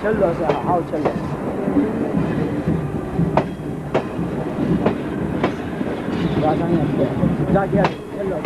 चल लो से आओ चल लो जाके चल लो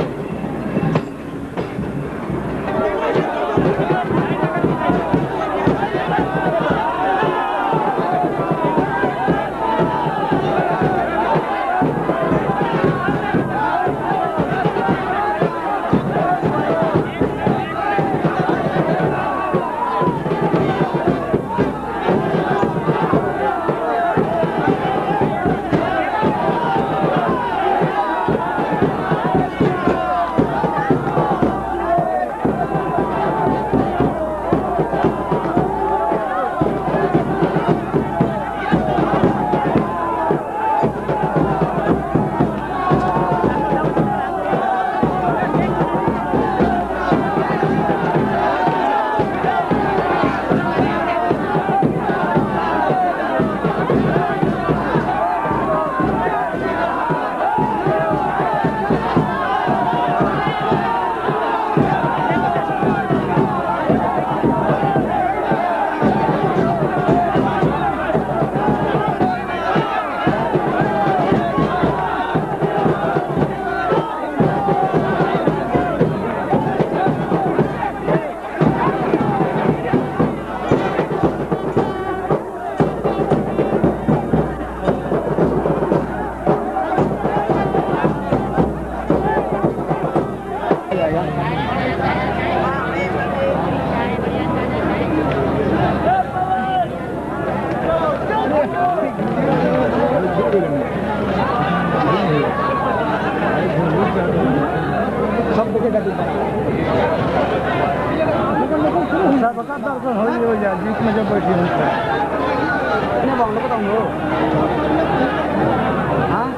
बीच में जब बैठी हाँ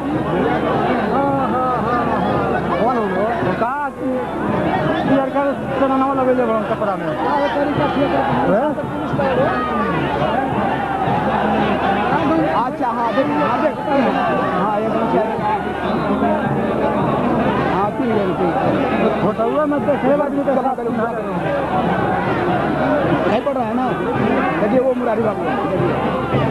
कौन हो कहा नाम लगे कपड़ा में अच्छा हाँ हाँ होटल में देखे आदमी नहीं पड़ रहा है ना देखिए वो मुरारी बाबू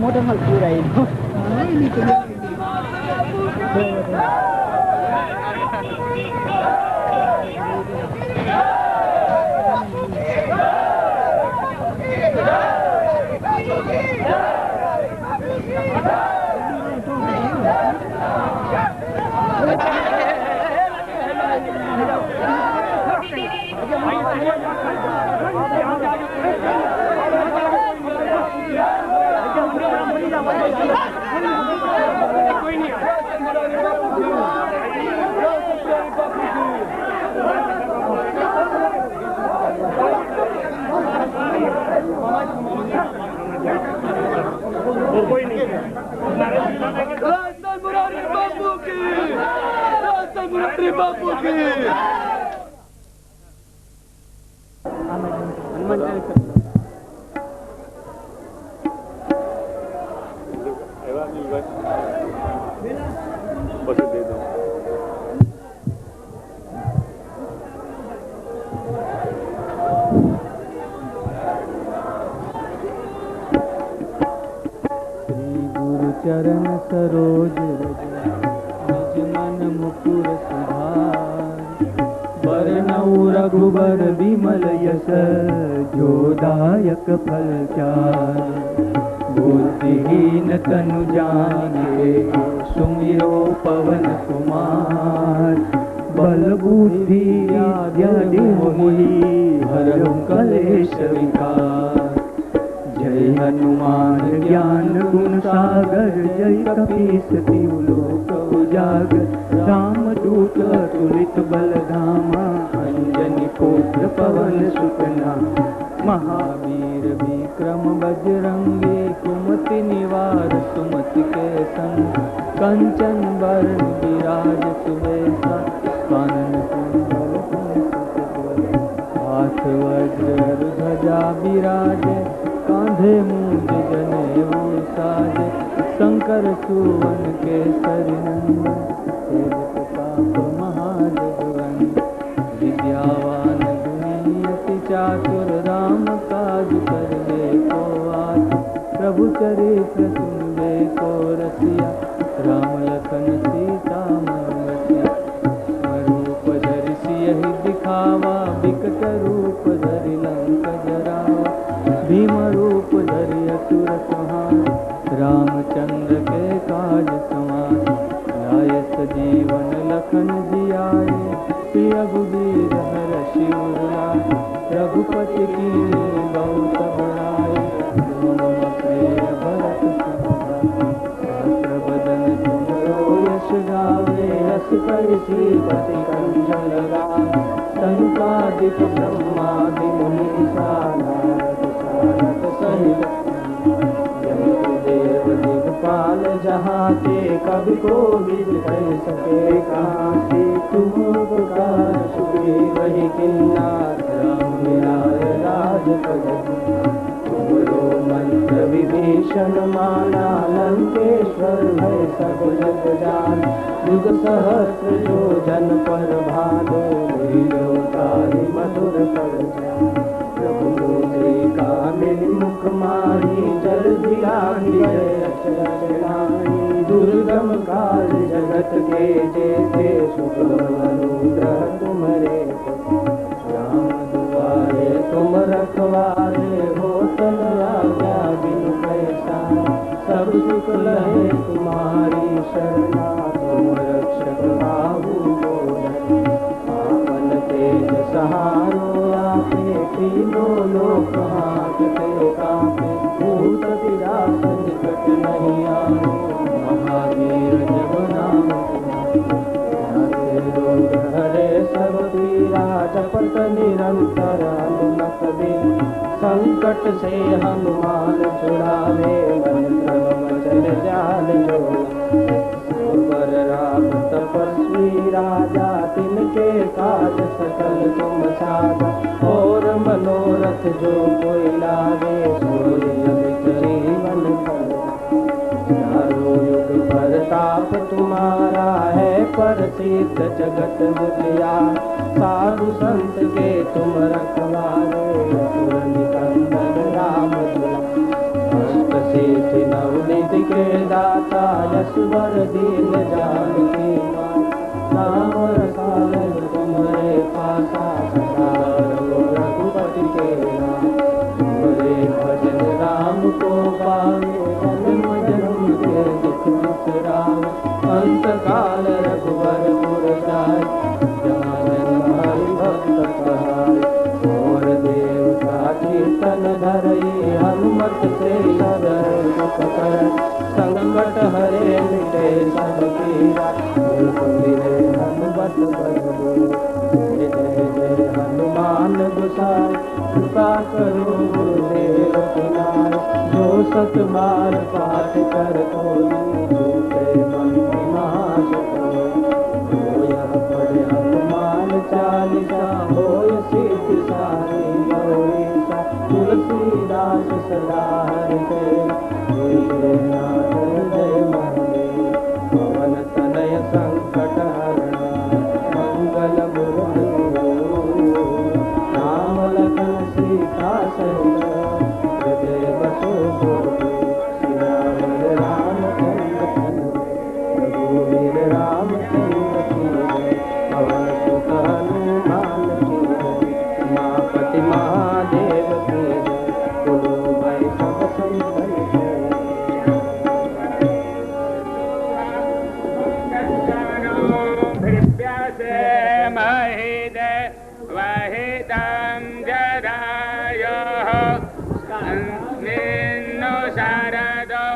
Modern hal pura ini. Ini tuh. कोई नहीं राजस्थान मुरारी बापू की, राजस्थान मुरारी बापू की। बस दे दो। चरण सरोज रज निज मन मुकुर सुधार बरनउँ रघुबर विमल यश जोदायक फल चार बुद्धिहीन तनु जानिके सुमिरो पवन कुमार बल बुद्धि विद्या मोहि हरहु कलेश विकार जय हनुमान ज्ञान गुण सागर जय कपीस तिहु लोक उजागर राम दूत अतुलित बल धामा अंजनी पुत्र पवन सुत नामा महावीर विक्रम बजरंगी कुमति निवार सुमति के संग कंचन वरण विराज सुबेसा कानन कुंडल हाथ वज्र ध्वजा विराजे बांधे मूंज जनेऊ साजे, शंकर सुवन के सरिनंदन, तेज प्रताप महाजगवन, विद्यावान गुणी अति चातुर, राम काज करने को आतुर, प्रभु चरित्र सुनबे को रसिया, राम लखन सीता मन बसिया। स्वरूप धरि सियहि दिखावा, बिकट रूप धरि लंक जरावा, भीम रूप धरि असुर संहारा, रामचंद्र के काज समाना। लाए सजीवन लखन जियाए, श्री रघुबीर हरषि उर लाए, रघुपति कीन्ही बहुत बड़ाई, मम प्रिय भरत सम भाई। सहस्र बदन तुमरो यश गावे, यश करि श्रीपति कंठ लगावे, संकादिक ब्रह्मादि मुनीसा, नारद सारद सहित देव दिगपाल जहाँ ते, कवि कोविद कह सके कहाँ से। तुम उपकार सुग्रीव किन्नाथ, राम मिलाए राजपद। तुमरो मंत्र विभीषण माना, लंकेश्वर भय सब जग जान। युग सहस्र जो जन पर भालो, लीलोताहि मधुर फल जान। प्रभु मुद्रि कामिनी मुख माही, जल दिलांगी अचरज नाही। दुर्गम काज जगत के जेते, सुगम अनुग्रह तुम्हारे। राम दुआरे तुम रखवारे, होतन राजा बिनु पैसारे। सब सुख लहे तुम्हारी शरणा, तुम रक्षक बाहु बोले। आपन तेज सहारो आपे, तीनों लोक हांकते कांपे। भूत पिशाच निकट नहीं आए, महावीर जब नाम तुम्हारे। रोग हरे सब पीरा, जपत निरंतर हनुमत बीरा। संकट से हनुमान छुड़ावे, मन क्रम वचन जाल जोड़े। पर राम तपस्वी राजा, तिनके काज सकल तुम साजा। और मनोरथ जो कोई लावे, सोई अमित जीवन फल। चारों युग प्रताप तुम्हारा है, प्रसिद्ध जगत उजियार। साधु संत के तुम रखवारे, असुर निकंदन राम दुलारे। अष्ट सिद्धि नवनिधि के दाता, यशवर दीन जानकी माता। राम रसायन तुम्हारे पासा, सदा रहो रघुपति के नाम। तुम्हारे भजन राम को पावे, जन्म जन्म के दुख बिसरावे। अंत काल रघुबरपुर जाय, जहाँ जन्म हरि भक्त कहाय। और देवता कीर्तन धरई, हनुमत से सदर दुख करई। संकट हरे मिटे सब पीरा, मिले हनुमत बल। जय जय हनुमान गोसाई, कृपा करो गुरुदेव की। जो सत बार पाठ कर कोई, झूठे बंदी नाश कोई। जो यह पढ़े हनुमान चालीसा, होय सिद्धि सारी गौरीसा। तुलसीदास सदा हरिते, नाथ हृदय महदेव। पवन तनय संकट हरणा, मंगल मूर्ति राम लखन सीता सहित। हृदय बसो गोपी, सियावर रामचंद्र। रघुवीर रामचंद्र की, पवन सुत हनुमान की। मापति महादेव की, बोलो भाई सब संतन की। वहितं जरायोः, निन्नु शारदो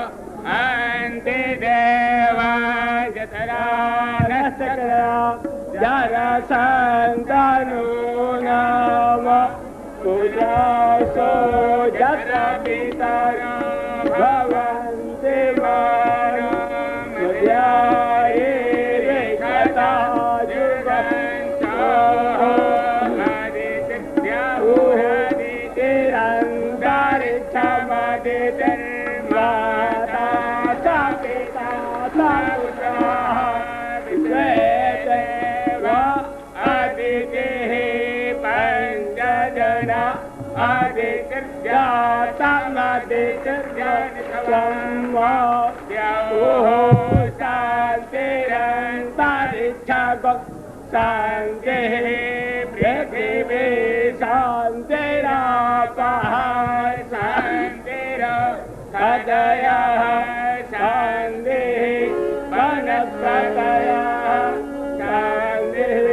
अन्ति देवा। जतरा नस्तकरा जरासन्तनु नाम, कुजासो जत्र पितरो भवन्ति मानम्। मर्याये रेखता जुगन्तोः, हरितिर्यौ हरितिरन्तरिक्षमः। आदितिर्माता च पिता च पुत्रः विश्वेदेव आदितिः पञ्चजना शांति पृथ्वी शांतिरापः शांतिर्हृदयः शान्तिः वनस्पतयः शान्तिः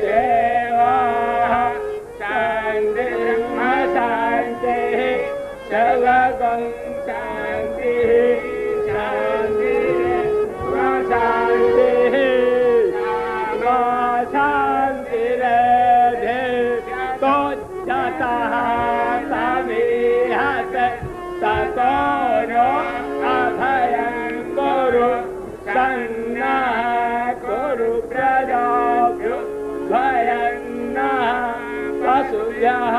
देवाः शान्तिर्ब्रह्म शान्तिः सर्वगं शान्तिः शान्तिः शान्तिः शान्तिरेधे तोच्चतः समीहते ततो नो अभयं कुरु सन्नः कुरु प्रजाभ्यो भयन्नः पशुभ्यः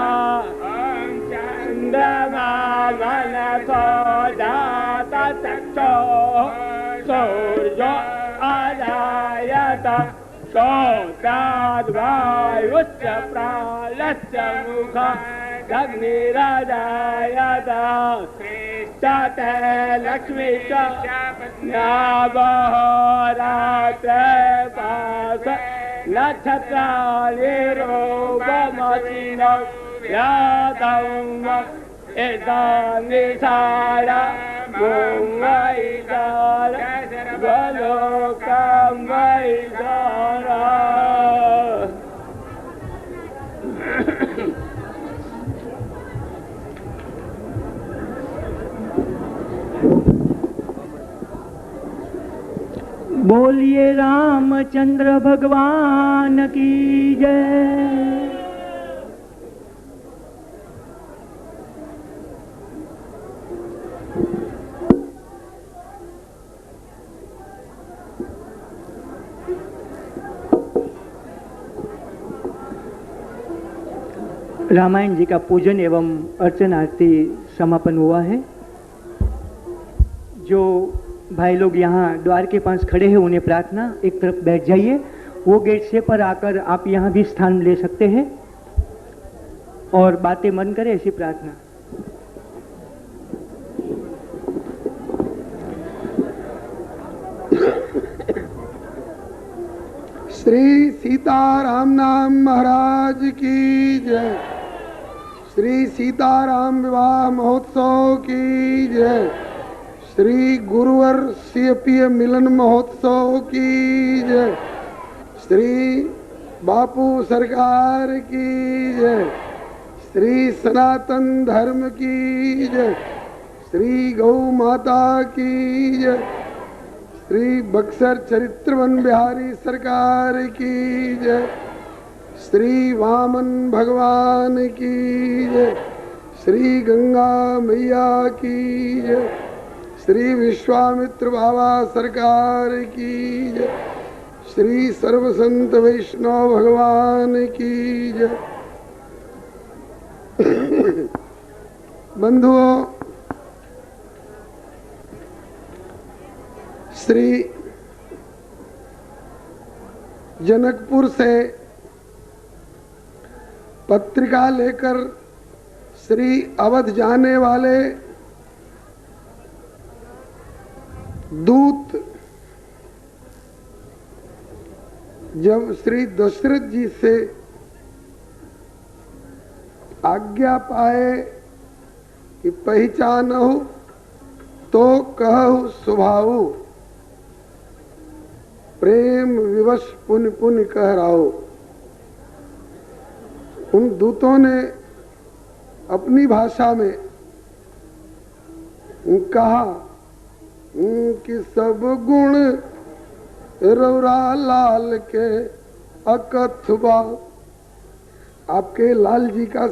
चन्द्रमा मनसो जातचक्षुः सूर्यो अजायत श्रोत्राद्वायुश्च प्राणश्च मुखादग्निराजायत श्रेष्ठते लक्ष्मी च न्यावहोरात्रे पास नक्षत्राणि रूपमसिनो यादव एतानि सारा मुंगैसार गोलोकं वैसारा। बोलिए रामचंद्र भगवान की जय। रामायण जी का पूजन एवं अर्चन आरती समापन हुआ है। जो भाई लोग यहाँ द्वार के पास खड़े हैं उन्हें प्रार्थना, एक तरफ बैठ जाइए। वो गेट से पर आकर आप यहाँ भी स्थान ले सकते हैं और बातें मन करें, ऐसी प्रार्थना। श्री सीताराम नाम महाराज की जय। श्री सीताराम विवाह महोत्सव की जय। श्री गुरुवर सीएपीए मिलन महोत्सव की जय। श्री बापू सरकार की जय। श्री सनातन धर्म की जय। श्री गौ माता की जय। श्री बक्सर चरित्रवन बिहारी सरकार की जय। श्री वामन भगवान की जय। श्री गंगा मैया की जय। श्री विश्वामित्र बाबा सरकार की जय। श्री सर्व संत वैष्णव भगवान की जय। बंधुओं, श्री जनकपुर से पत्रिका लेकर श्री अवध जाने वाले दूत जब श्री दशरथ जी से आज्ञा पाए कि पहचानहु तो कहु स्वभाव, प्रेम विवश पुण्य पुण्य कह रहो। उन दूतों ने अपनी भाषा में कहा कि सब गुण रौरा लाल के अकथबा। आपके लाल जी का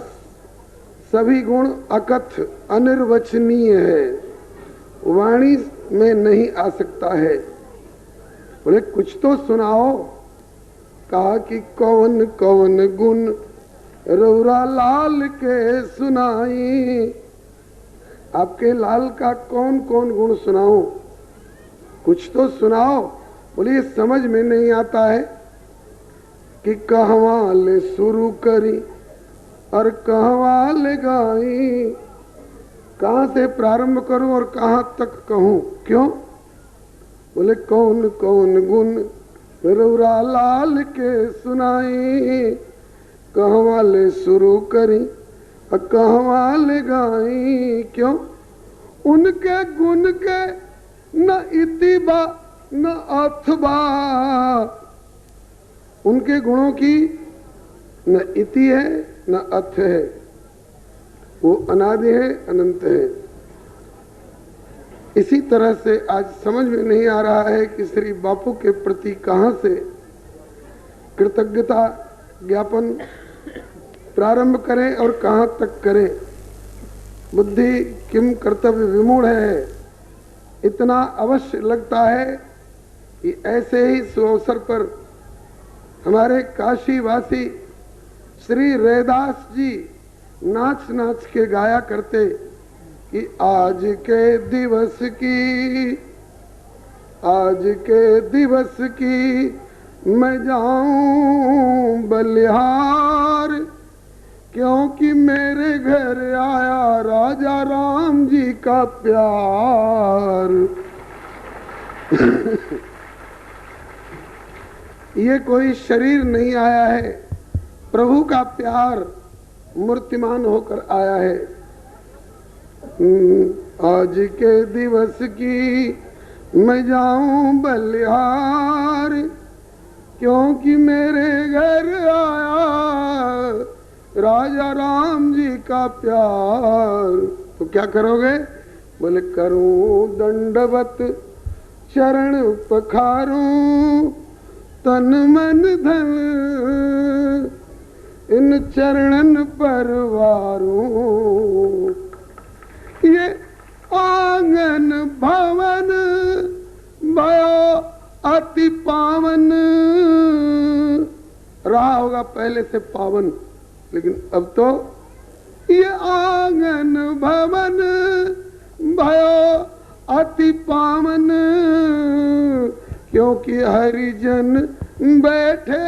सभी गुण अकथ अनिर्वचनीय है, वाणी में नहीं आ सकता है। बोले कुछ तो सुनाओ। कहा कि कौन कौन गुण रौरा लाल के सुनाई। आपके लाल का कौन कौन गुण सुनाऊं? कुछ तो सुनाओ। बोले ये समझ में नहीं आता है कि कहवा ले शुरू करी और कहवा ले गाई, कहां से प्रारंभ करूं और कहां तक कहूं? क्यों? बोले कौन कौन गुण रौरा लाल के सुनाई, कहवा ले शुरू करी और कहवा ले गाई। क्यों? उनके गुण के न इतिबा न अथबा, उनके गुणों की न इति है न अथ है, वो अनादि है, अनंत है। इसी तरह से आज समझ में नहीं आ रहा है कि श्री बापू के प्रति कहां से कृतज्ञता ज्ञापन प्रारंभ करें और कहां तक करें। बुद्धि किम कर्तव्य विमूढ़ है। इतना अवश्य लगता है कि ऐसे ही सुअवसर पर हमारे काशीवासी श्री रैदास जी नाच नाच के गाया करते कि आज के दिवस की मैं जाऊं बलिहार, क्योंकि मेरे घर आया राजा राम जी का प्यार। ये कोई शरीर नहीं आया है, प्रभु का प्यार मूर्तिमान होकर आया है। आज के दिवस की मैं जाऊं बलिहार, क्योंकि मेरे घर आया राजा राम जी का प्यार। तो क्या करोगे? बोले करूं दंडवत चरण पखारूं, तन मन धन इन चरणन पर वारूं। ये आंगन भवन भयो अति पावन, रहा होगा पहले से पावन, लेकिन अब तो ये आंगन भवन भयो अति पावन, क्योंकि हरिजन बैठे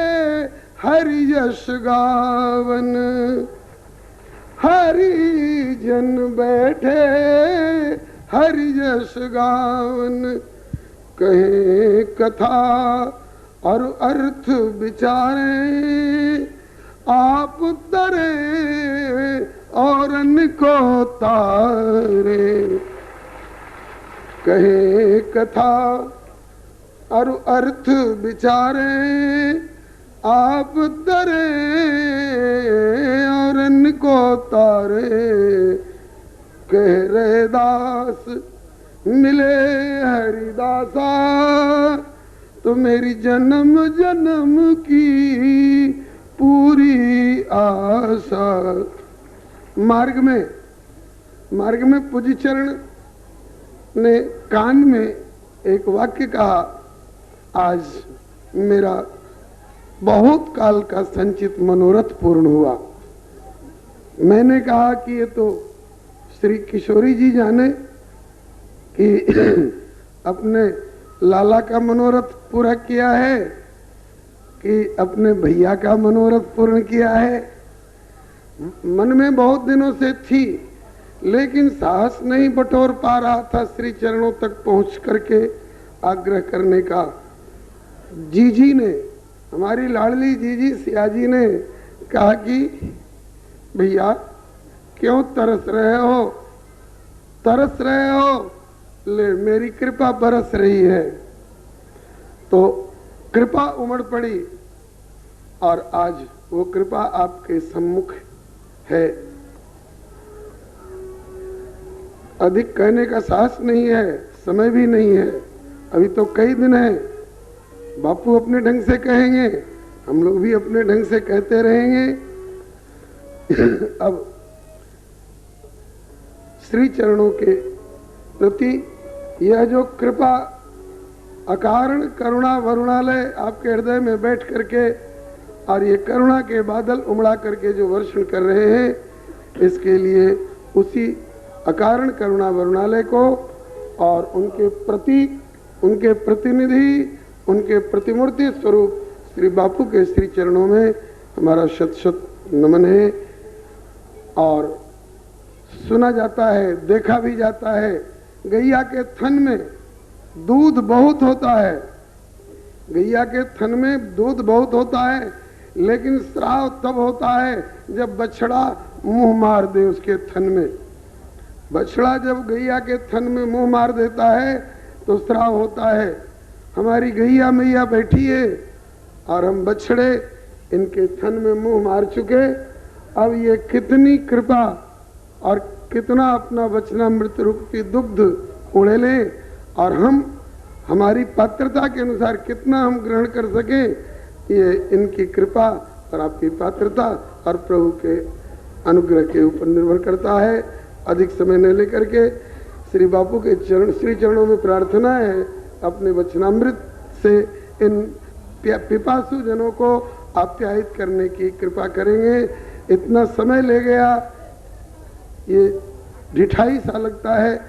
हरि यश गावन। हरिजन बैठे हरि यश गावन, कहे कथा और अर्थ विचारे, आप तरे और को तारे। कहे कथा और अर्थ विचारे, आप तरे और को तारे। कह रहे दास मिले हरिदासा, तो मेरी जन्म जन्म की पूरी आशा। मार्ग में पूज्य चरण ने कान में एक वाक्य कहा, आज मेरा बहुत काल का संचित मनोरथ पूर्ण हुआ। मैंने कहा कि ये तो श्री किशोरी जी जाने कि अपने लाला का मनोरथ पूरा किया है कि अपने भैया का मनोरथ पूर्ण किया है। मन में बहुत दिनों से थी, लेकिन साहस नहीं बटोर पा रहा था श्री चरणों तक पहुंच करके आग्रह करने का। जीजी ने, हमारी लाडली जीजी सियाजी ने कहा कि भैया क्यों तरस रहे हो, ले मेरी कृपा बरस रही है। तो कृपा उमड़ पड़ी और आज वो कृपा आपके सम्मुख है। अधिक कहने का साहस नहीं है, समय भी नहीं है, अभी तो कई दिन है। बापू अपने ढंग से कहेंगे, हम लोग भी अपने ढंग से कहते रहेंगे। अब श्री चरणों के प्रति यह जो कृपा अकारण करुणा वरुणालय आपके हृदय में बैठ करके और ये करुणा के बादल उमड़ा करके जो वर्षण कर रहे हैं, इसके लिए उसी अकारण करुणा वरुणालय को और उनके प्रतीक, उनके प्रतिनिधि, उनके प्रतिमूर्ति स्वरूप श्री बापू के श्री चरणों में हमारा शत शत नमन है। और सुना जाता है, देखा भी जाता है, गैया के थन में दूध बहुत होता है, गैया के थन में दूध बहुत होता है, लेकिन श्राव तब होता है जब बछड़ा मुंह मार दे उसके थन में। बछड़ा जब गैया के थन में मुंह मार देता है तो श्राव होता है। हमारी गैया मैया बैठी है और हम बछड़े इनके थन में मुंह मार चुके। अब ये कितनी कृपा और कितना अपना वचनामृत रूप की दुग्ध उड़े लें और हम हमारी पात्रता के अनुसार कितना हम ग्रहण कर सके, ये इनकी कृपा और आपकी पात्रता और प्रभु के अनुग्रह के ऊपर निर्भर करता है। अधिक समय न लेकर के श्री बापू के श्री चरणों में प्रार्थना है, अपने वचनामृत से इन पिपासु जनों को आप्यायित करने की कृपा करेंगे। इतना समय ले गया, ये 2.5 साल लगता है,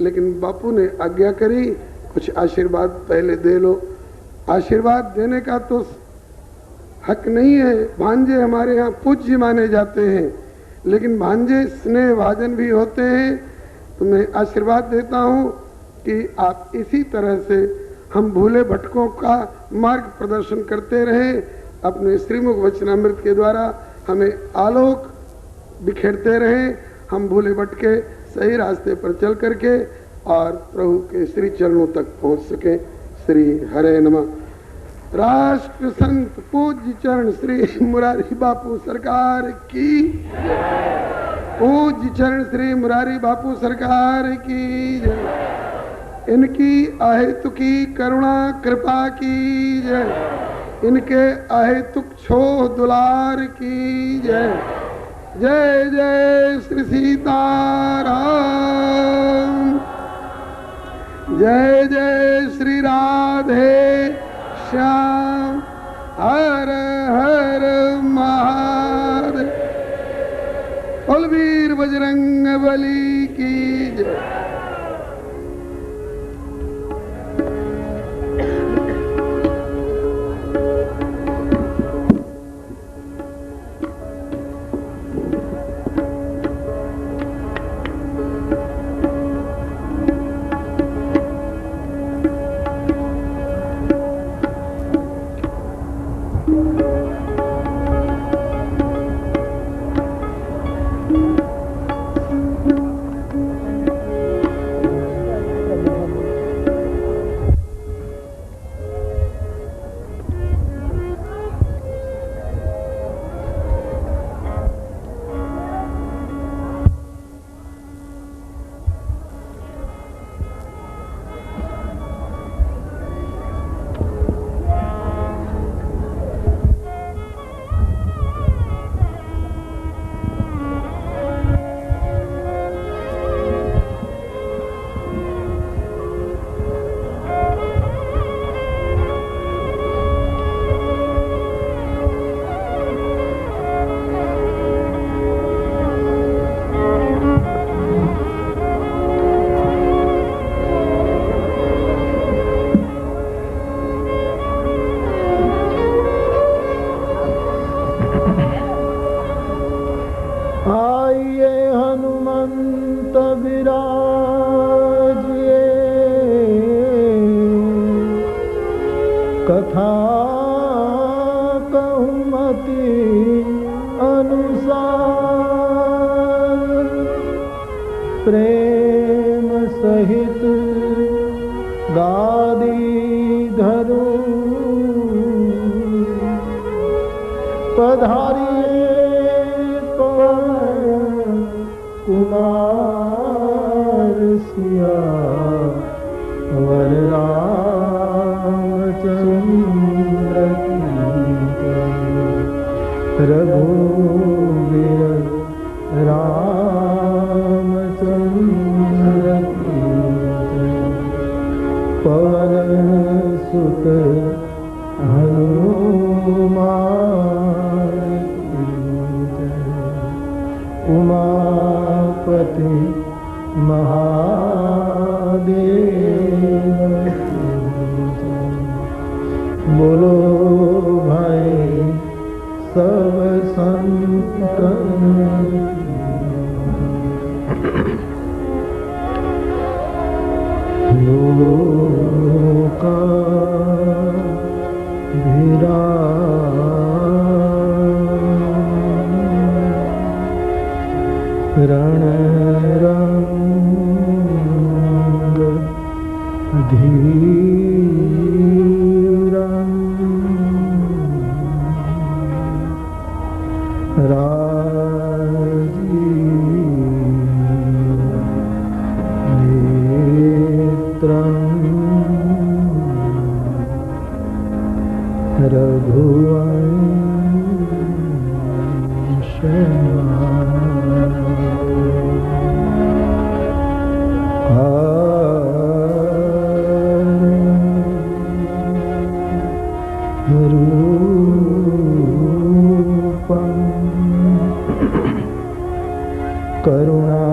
लेकिन बापू ने आज्ञा करी कुछ आशीर्वाद पहले दे लो। आशीर्वाद देने का तो हक नहीं है, भांजे हमारे यहाँ पूज्य माने जाते हैं, लेकिन भांजे स्नेह भाजन भी होते हैं। तो मैं आशीर्वाद देता हूँ कि आप इसी तरह से हम भूले भटकों का मार्ग प्रदर्शन करते रहें, अपने श्रीमुख वचनामृत के द्वारा हमें आलोक बिखेरते रहें, हम भूले भटके सही रास्ते पर चल करके और प्रभु के श्री चरणों तक पहुंच सके। श्री हरे नमः। राष्ट्र संत पूज्य चरण श्री मुरारी बापू सरकार की, पूज्य चरण श्री मुरारी बापू सरकार की जय। इनकी अहेतुकी करुणा कृपा की जय, इनके अहेतुक छोह दुलार की जय। जय जय श्री सीताराम, जय जय श्री राधे श्याम, हर हर महादेव। बलवीर बजरंग बली की जय। कथा कहमति अनुसार प्रेम सहित गादी धरू पधारिए पवन कुमार सिया वर रामचंद्र की रघुवीर रामचंद्र की पवन सुत हनुमान की उमापति महादेव। बोलो भाई सब संतन लोका धीरा रण रंग धीरा करुणा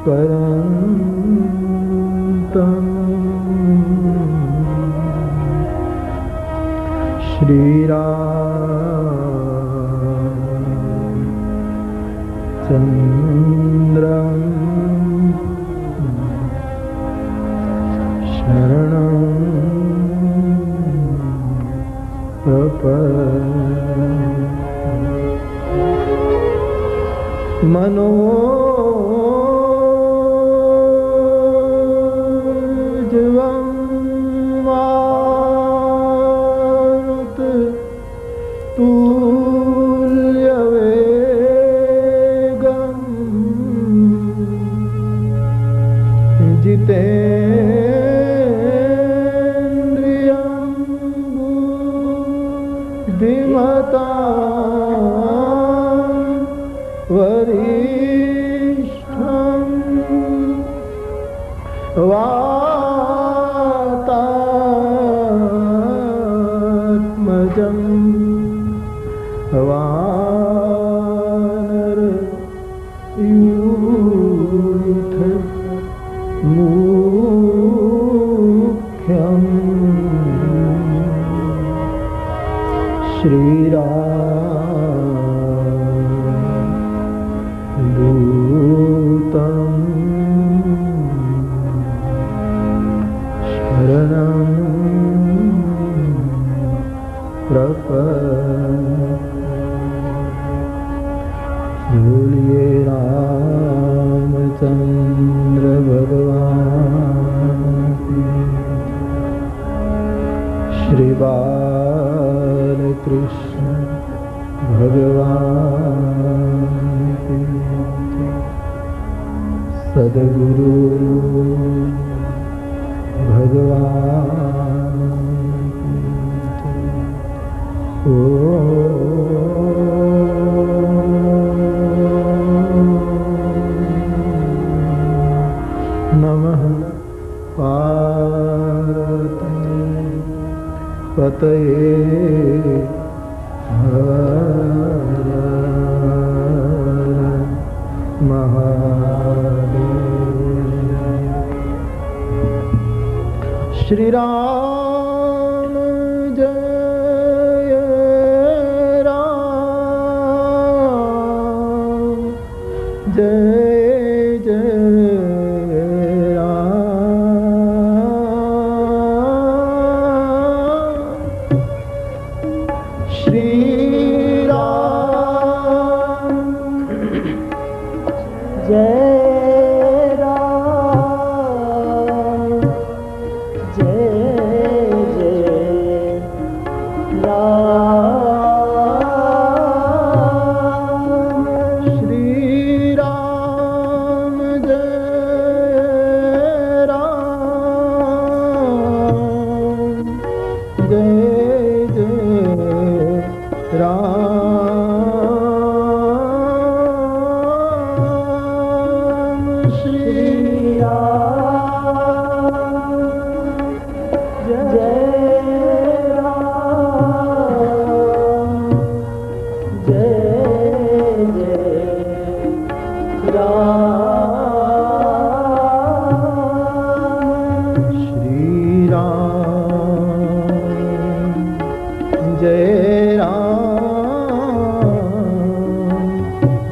करंतम श्री रामचंद्रं शरणं प्रपद्ये। मनोजवं मारुततुल्यवेगं जितेन्द्रियं बुद्धिमतां वरिष्ठं वातात्मजं वानरयूथ मुख्यं श्रीरामदूतं शरणं प्रपद्ये। बोलिए रामचंद्र भगवान की, श्री बालकृष्ण भगवान की, सद्गुरु भगवान की। ओ नमः पार्वती पतये हर महादेव। श्री राम जय राम जय जय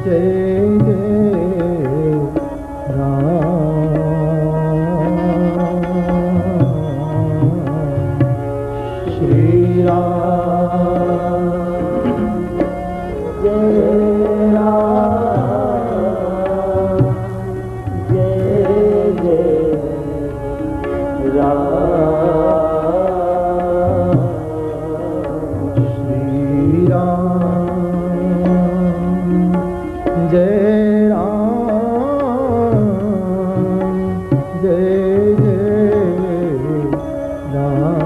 जय जय राम। श्री राम जय राम जय जय राम। श्री राम जय राम जय जय राम।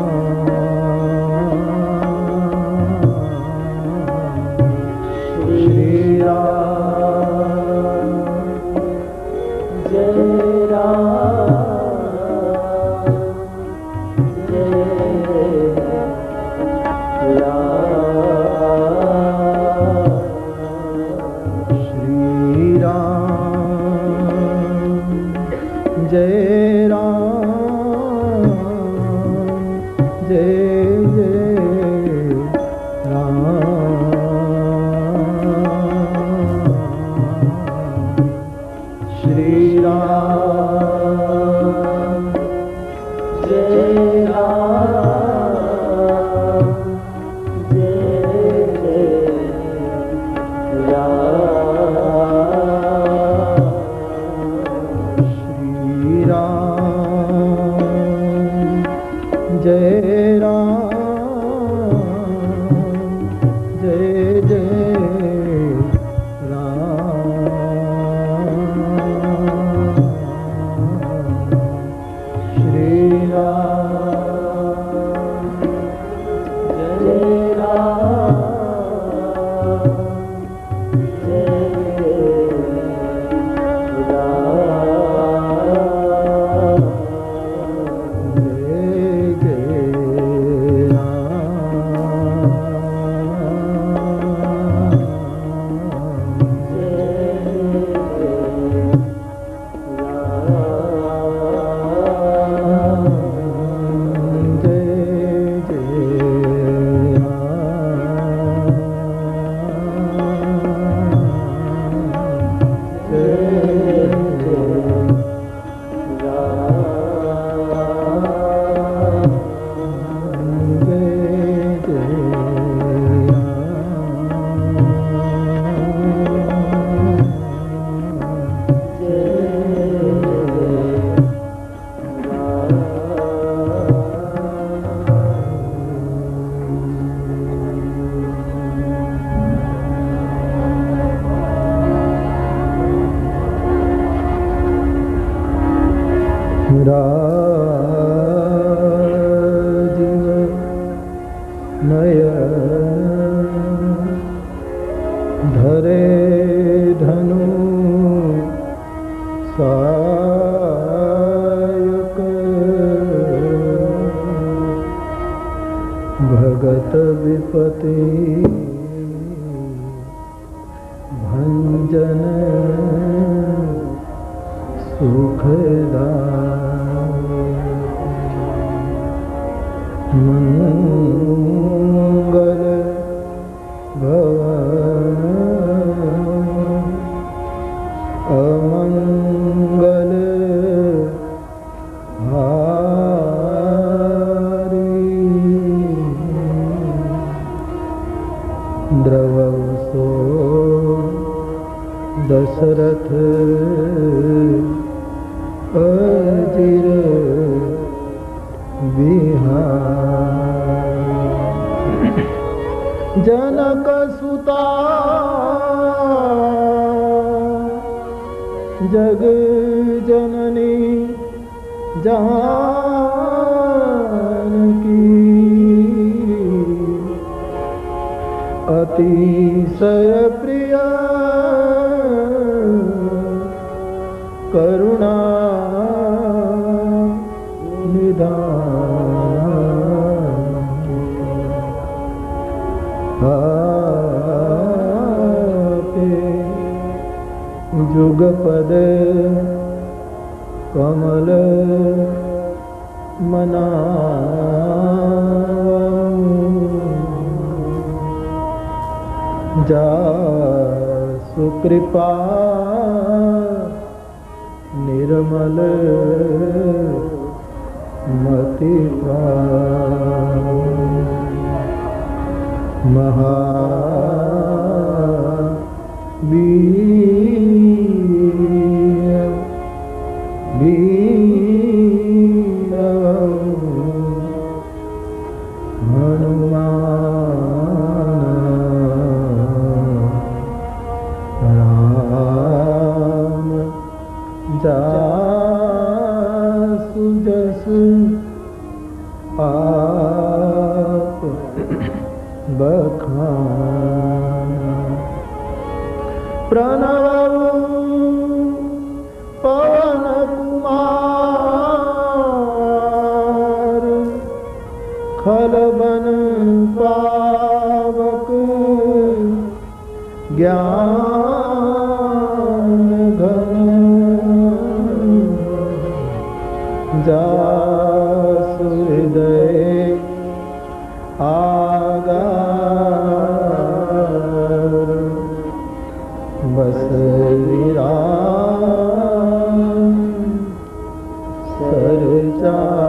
श्री राम जय राम जय राम। श्री राम जय राम जय जय राम। श्री राम जय राम जय जय राम। श्री राम जय राम जय जय राम। श्री राम जय राम जय राजीव नयन धरे धनु सायक भगत विपति भंजन सुखदायक मंगल भवन अमंगल हारी द्रवसो दशरथ अजिर बिहार जनक सुता जग जननी जानकी अतिशय प्रिय करुणा जुगपद कमल मना जासु सुकृपा निर्मल मति जासु जसु आप बखान प्रणव पवन कुमार खलबन पावक ज्ञान घन जासु हृदय आगार बस विराम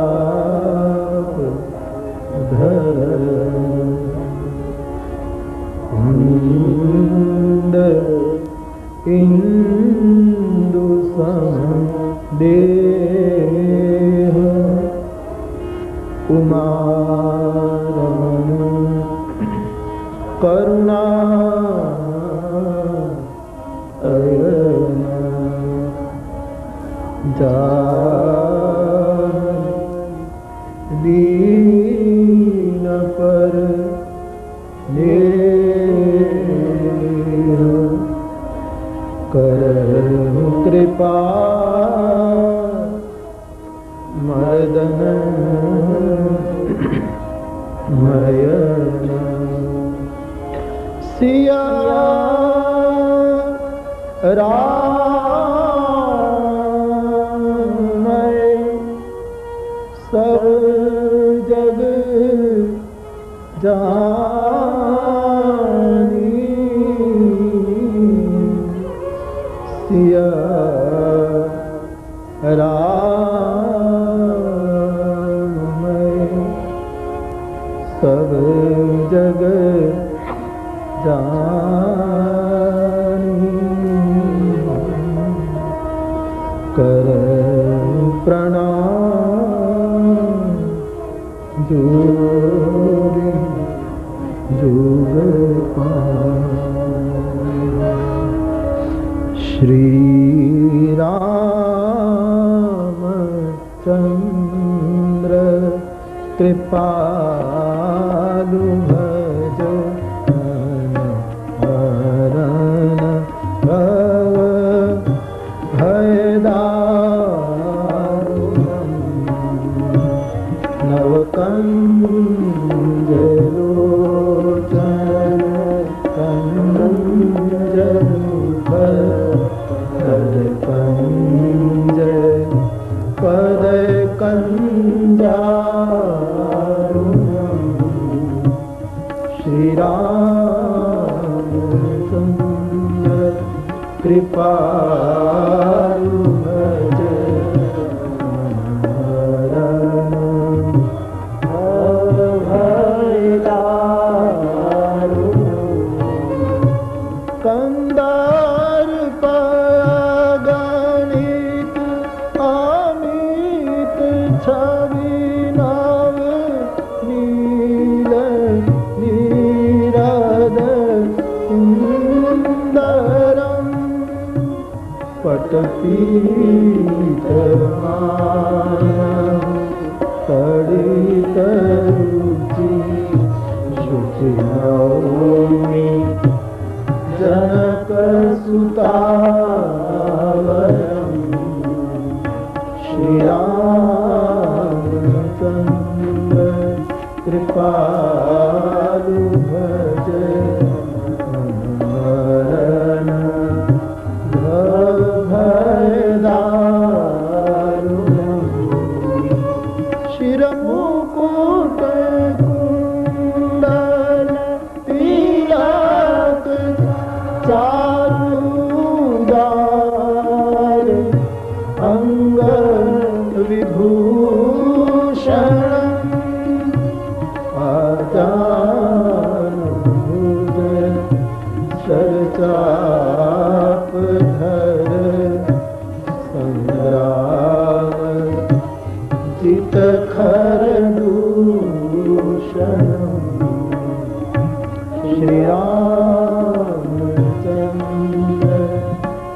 सरचाप धर इंदु सम देह कुमारमन करुणा अयन दीन पर करहु कृपा मर्दन मयन सिया राम सब जग जानी सिया राम सब जग जानी कर प्रणाम जोरी जुग श्री रामचंद्र कृपालु भज हरण भव भयदारुणं नवकंज लोचन कंज कंज पद कंजारुणं श्री रामचंद्र कृपालु भज कंदार पगणित अमित छवि नव नील नीरद सुंदरम पटपीत तड़ित रुचि शुचि नौमि जनक सुतावरम श्री रामचंद्र कृपालु भज हरण भव भयदारुणं शिर मुकुट कुंडल तिलक चारु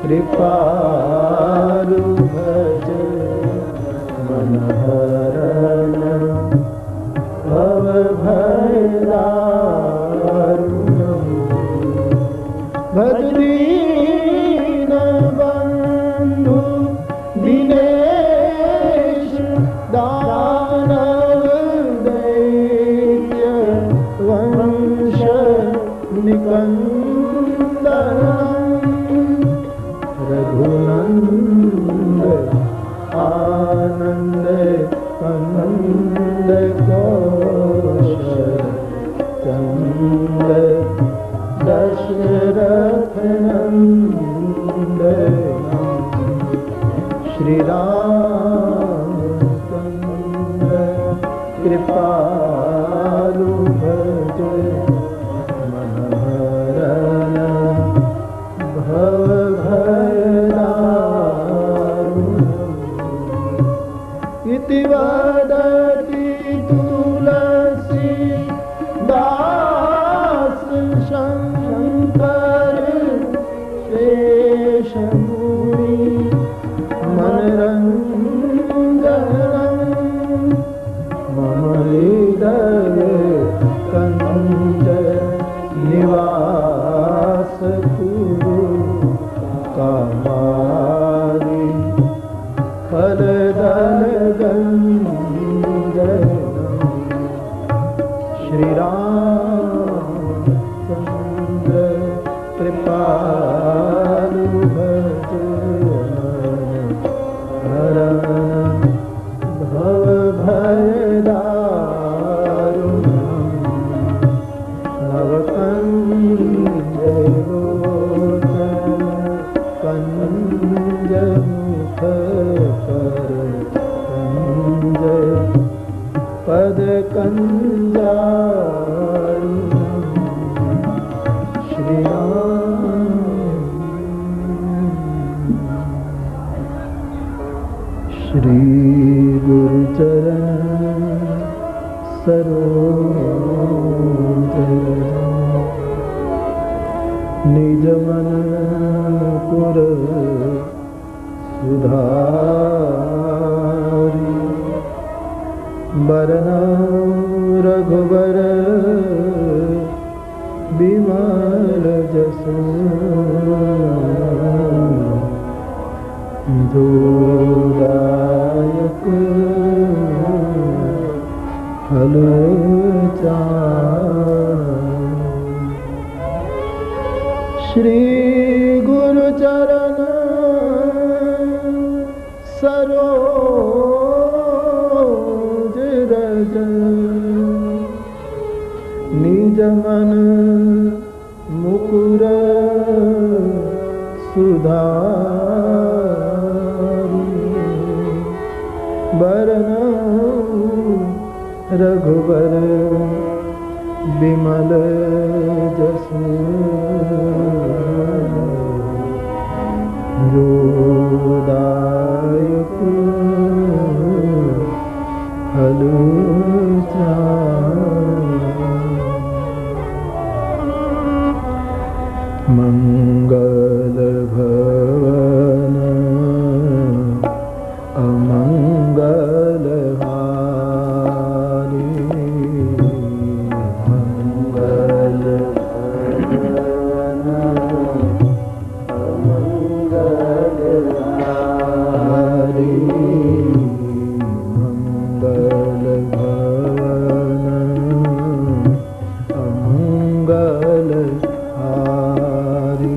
कृपालु भज मनहरण भवभयदारुणम् भज दीन बंधु दिनेश दानव दैत्य वंश निकंदन रघुनंद आनंद कंद कौशल चंद दशरथ नंदन श्री रामचंद्र कृपालु भज मनहरण भवभयदारुणम् इति वदति तुलसी दास शंकर शेष मुनि मनरंजनम् मम हृदय कंज निवास कुरु कामारि फलदल गंजनम् श्री रामचंद्र कृपालु भज हरण भवभयदारुणम् नवकंजलोचन कंजमुख कर कंज पद कंजारुणम् श्री श्री गुरुचरण सरोज निज मन पुर सुधारी बरना रघुबर बिमल जसु जोदायक फल श्री गुरु चरण सरोज रज निज मन मुकुर सुधारी बरन रघुबर बिमल जसु जोदायक फल मंगल भवन अमंगल हारी मंगल भवन अमंगल हारी मंगल भवन अमंगल हारी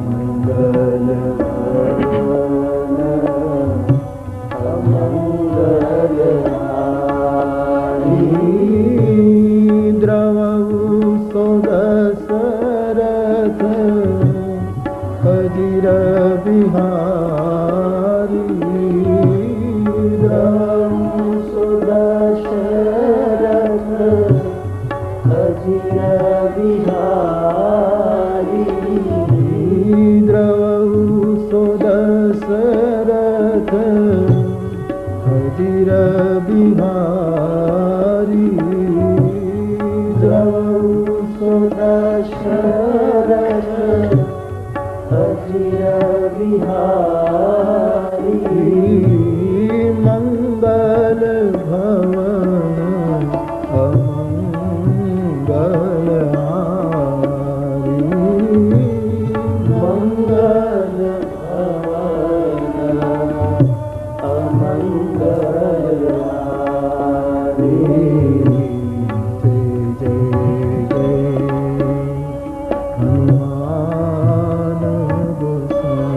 मंगल भवन अमंगल हारी द्रवहु सुदशरथ अजिर बिहारी द्रवहु सुदशरथ अजिर बिहारी द्रवहु सुदशरथ अजिर बिहारी द्रवहु सुदशरथ चिर बिहारी मंगल भवन अमंगल हारी मंगल भवन अमंगल हारी जय जय हनुमान गोसाई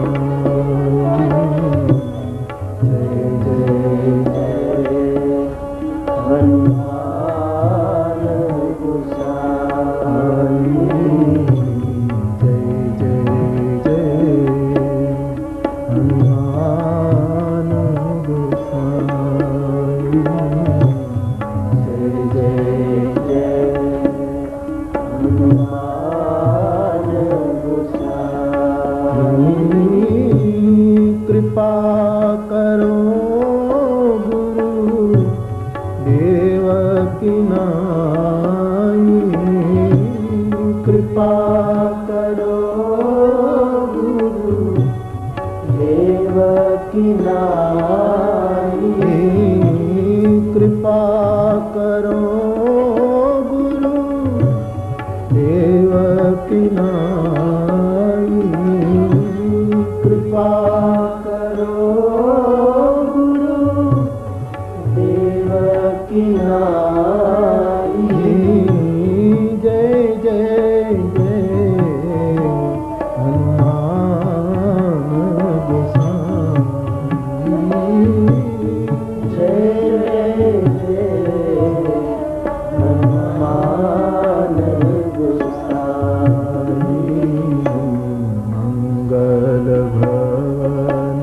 जय जय हनुमान गोसाई जय जय हनुमान गोसाई जय हनुमान गोसाई कृपा करो गुरु देवकी नाई कृपा करो गुरु देवकी नाई कृपा करो गुरु देवकी नाई कृपा करो गुरु देवकी नाई जय जय जय हनुमान गोसाई जय जय हनुमान गोसाई मंगल भवन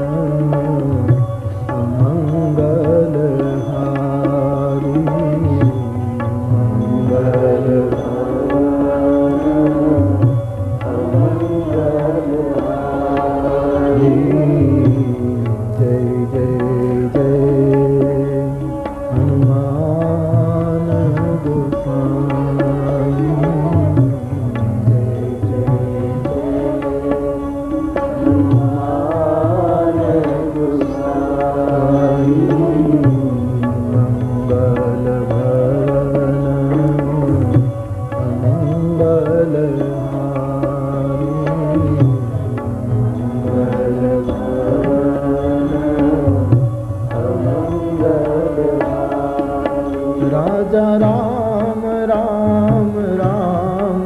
अमंगल हारी मंगल भवन अमंगल हारी जय जय जय हनुमान गोसाई जय हनुमान गोसाई मंगल भवन अमंगल हारी मंगल भवन अमंगल हारी राजा राम राम राम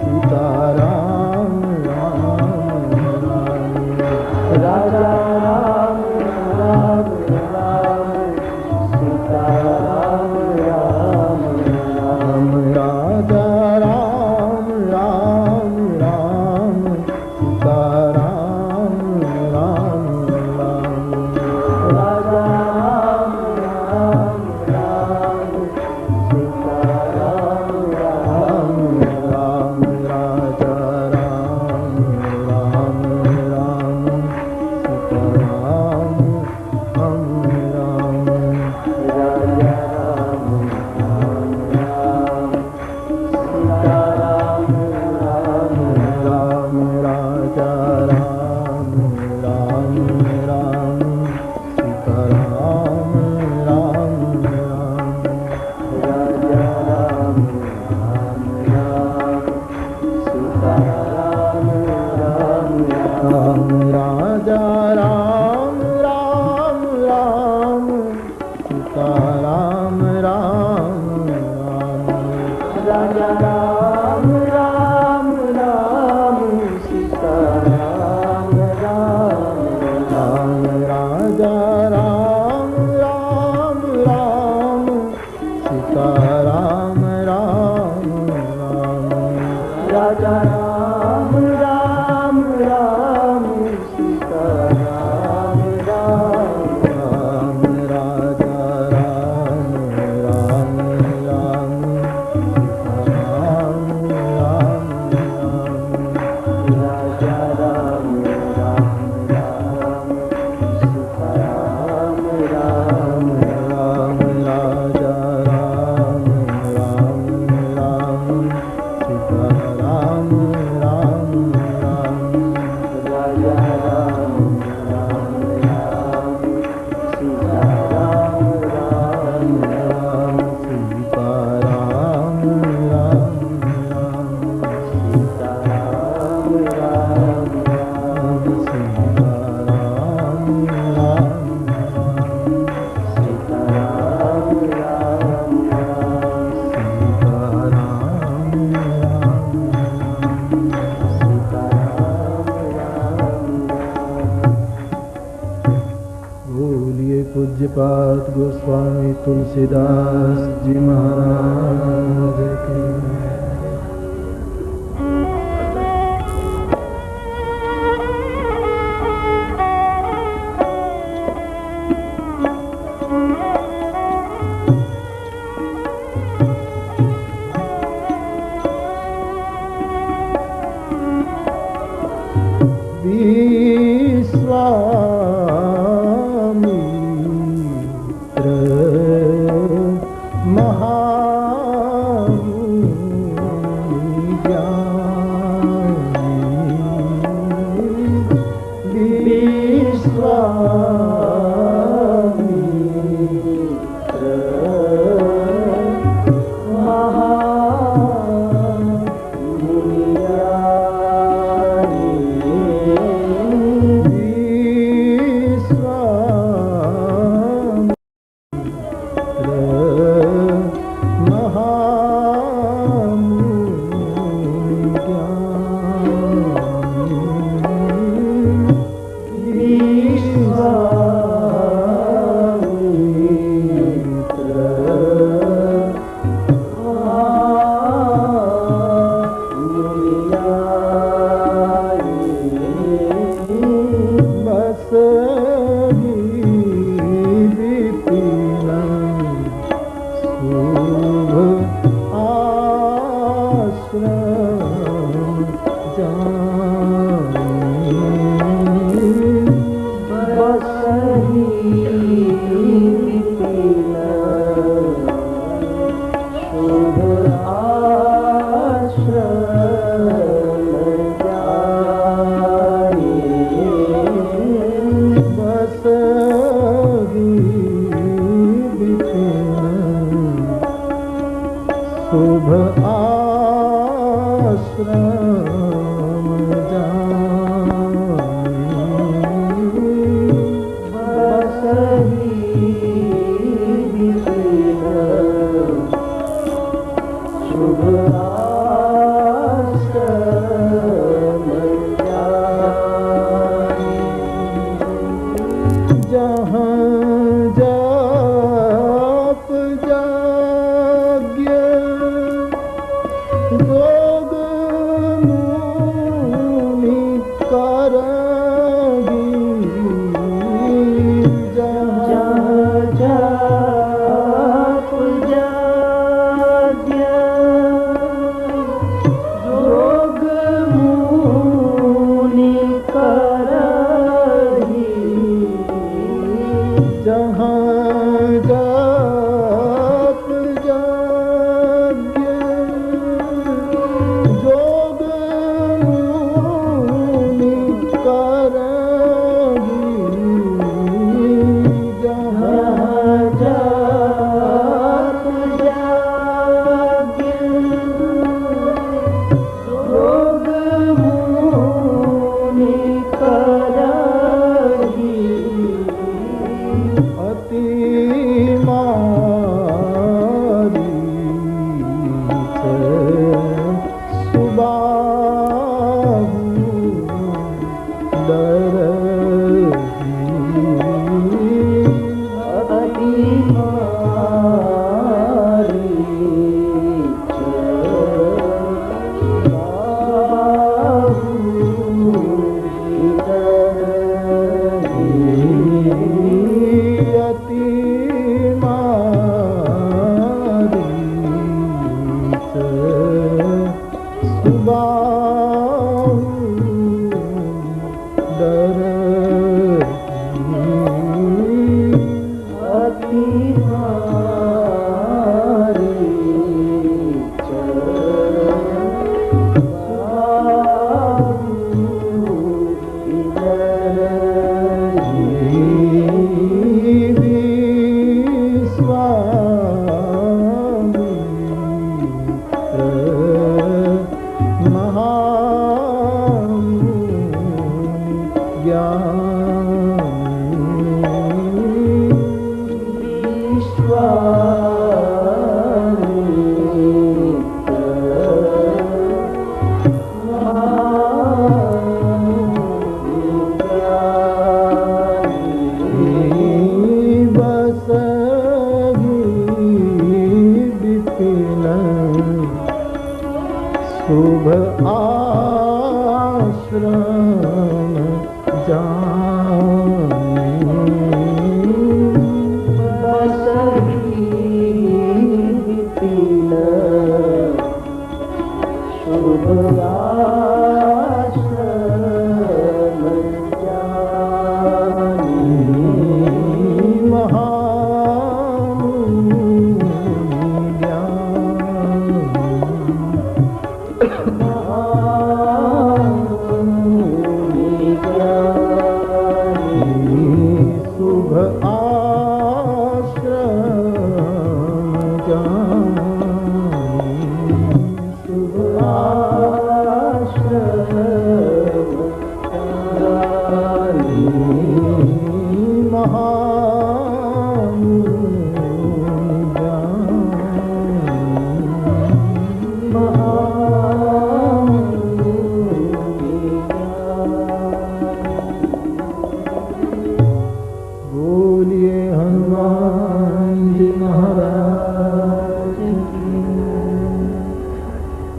सीता राम राम राम राजा राम राम राम सीता राम राम राम राजा राम राम राम सीता राम राम राम राजा राम राम राम सीता राम राम राम राजा राम राम राम सीता राम राम राम राजा राम राम राम सीता राम राम राम राजा राम राम राम सीता राम राम राम राजा राम राम राम सीता राम राम राम राजा राम राम राम सीता राम राम राम राजा राम राम राम सीता राम पूज्यपाद गोस्वामी तुलसीदास जी महाराज की।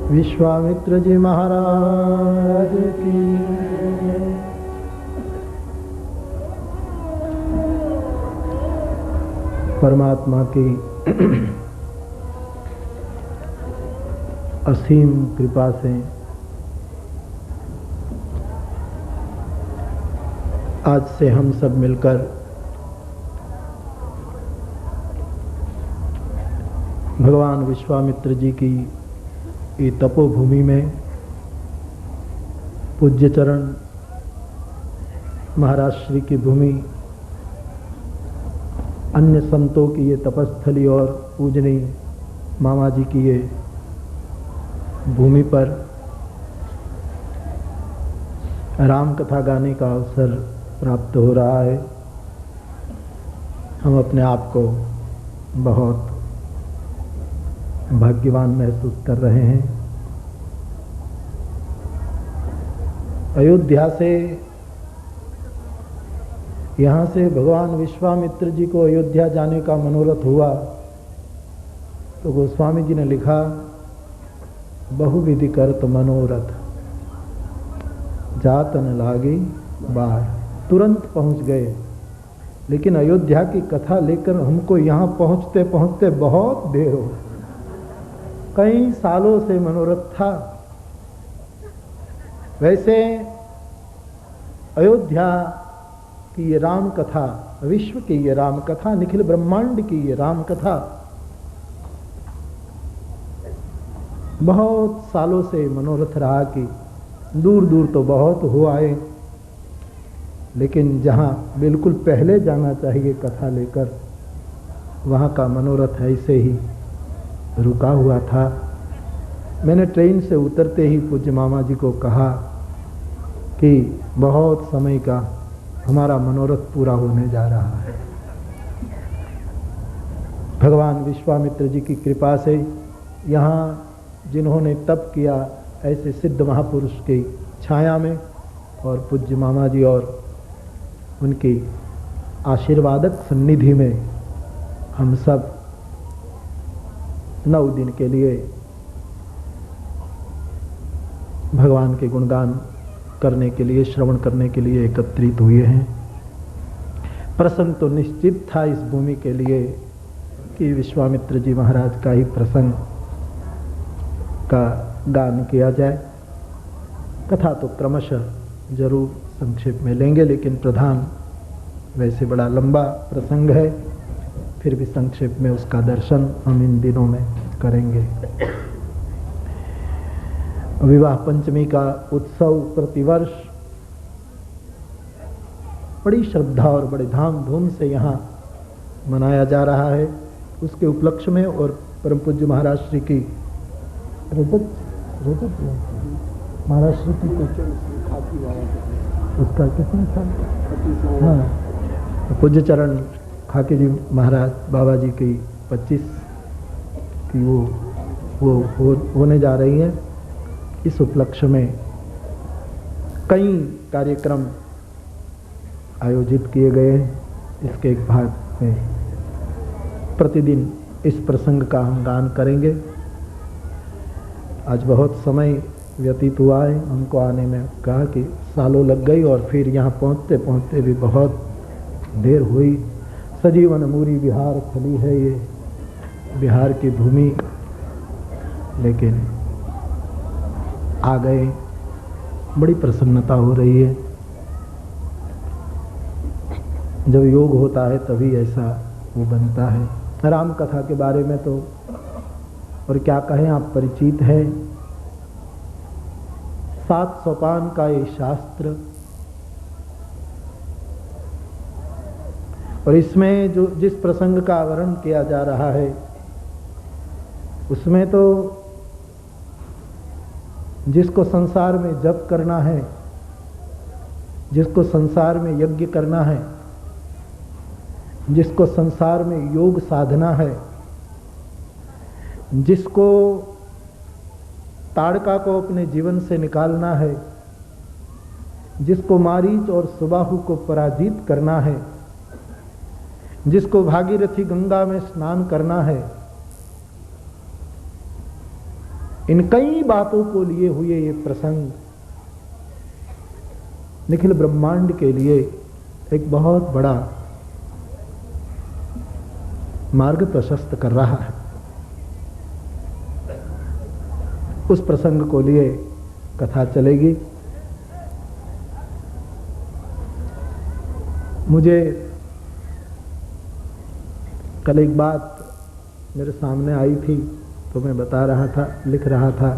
विश्वामित्र जी महाराज की। परमात्मा की असीम कृपा से आज से हम सब मिलकर भगवान विश्वामित्र जी की ये तपोभूमि में पूज्य चरण महाराज श्री की भूमि, अन्य संतों की ये तपस्थली और पूजनीय मामा जी की ये भूमि पर राम कथा गाने का अवसर प्राप्त हो रहा है। हम अपने आप को बहुत भाग्यवान महसूस कर रहे हैं। अयोध्या से, यहाँ से भगवान विश्वामित्र जी को अयोध्या जाने का मनोरथ हुआ तो गोस्वामी जी ने लिखा, बहुविधि करत मनोरथ जात न लागी बार। तुरंत पहुंच गए, लेकिन अयोध्या की कथा लेकर हमको यहाँ पहुंचते पहुंचते बहुत देर हो, कई सालों से मनोरथ था। वैसे अयोध्या की ये राम कथा, विश्व की ये राम कथा, निखिल ब्रह्मांड की ये राम कथा बहुत सालों से मनोरथ रहा कि दूर दूर तो बहुत हो आए, लेकिन जहाँ बिल्कुल पहले जाना चाहिए कथा लेकर, वहाँ का मनोरथ ऐसे ही रुका हुआ था। मैंने ट्रेन से उतरते ही पूज्य मामा जी को कहा कि बहुत समय का हमारा मनोरथ पूरा होने जा रहा है। भगवान विश्वामित्र जी की कृपा से यहाँ जिन्होंने तप किया, ऐसे सिद्ध महापुरुष की छाया में और पूज्य मामा जी और उनकी आशीर्वादक सन्निधि में हम सब 9 दिन के लिए भगवान के गुणगान करने के लिए, श्रवण करने के लिए एकत्रित हुए हैं। प्रसंग तो निश्चित था इस भूमि के लिए कि विश्वामित्र जी महाराज का ही प्रसंग का गान किया जाए। कथा तो क्रमशः जरूर संक्षेप में लेंगे, लेकिन प्रधान वैसे बड़ा लंबा प्रसंग है, फिर भी संक्षेप में उसका दर्शन हम इन दिनों में करेंगे। विवाह पंचमी का उत्सव प्रतिवर्ष बड़ी श्रद्धा और बड़े धाम धूम से यहाँ मनाया जा रहा है। उसके उपलक्ष्य में और परम पूज्य महाराज श्री की रजत महाराज श्री की उसका कितना साल, हाँ, पूज्य चरण खाकी जी महाराज बाबा जी की 25 की वो होने जा रही है। इस उपलक्ष्य में कई कार्यक्रम आयोजित किए गए हैं। इसके एक भाग में प्रतिदिन इस प्रसंग का हम गान करेंगे। आज बहुत समय व्यतीत हुआ है। हमको आने में कहा कि सालों लग गई और फिर यहाँ पहुँचते पहुँचते भी बहुत देर हुई। सजीवन मूरी बिहार खली है ये बिहार की भूमि, लेकिन आ गए, बड़ी प्रसन्नता हो रही है। जब योग होता है तभी ऐसा वो बनता है। राम कथा के बारे में तो और क्या कहें, आप परिचित हैं। 7 सोपान का ये शास्त्र, और इसमें जो जिस प्रसंग का वर्णन किया जा रहा है उसमें तो जिसको संसार में जप करना है, जिसको संसार में यज्ञ करना है, जिसको संसार में योग साधना है, जिसको ताड़का को अपने जीवन से निकालना है, जिसको मारीच और सुबाहु को पराजित करना है, जिसको भागीरथी गंगा में स्नान करना है, इन कई बातों को लिए हुए ये प्रसंग निखिल ब्रह्मांड के लिए एक बहुत बड़ा मार्ग प्रशस्त कर रहा है। उस प्रसंग को लिए कथा चलेगी। मुझे कल एक बात मेरे सामने आई थी तो मैं बता रहा था, लिख रहा था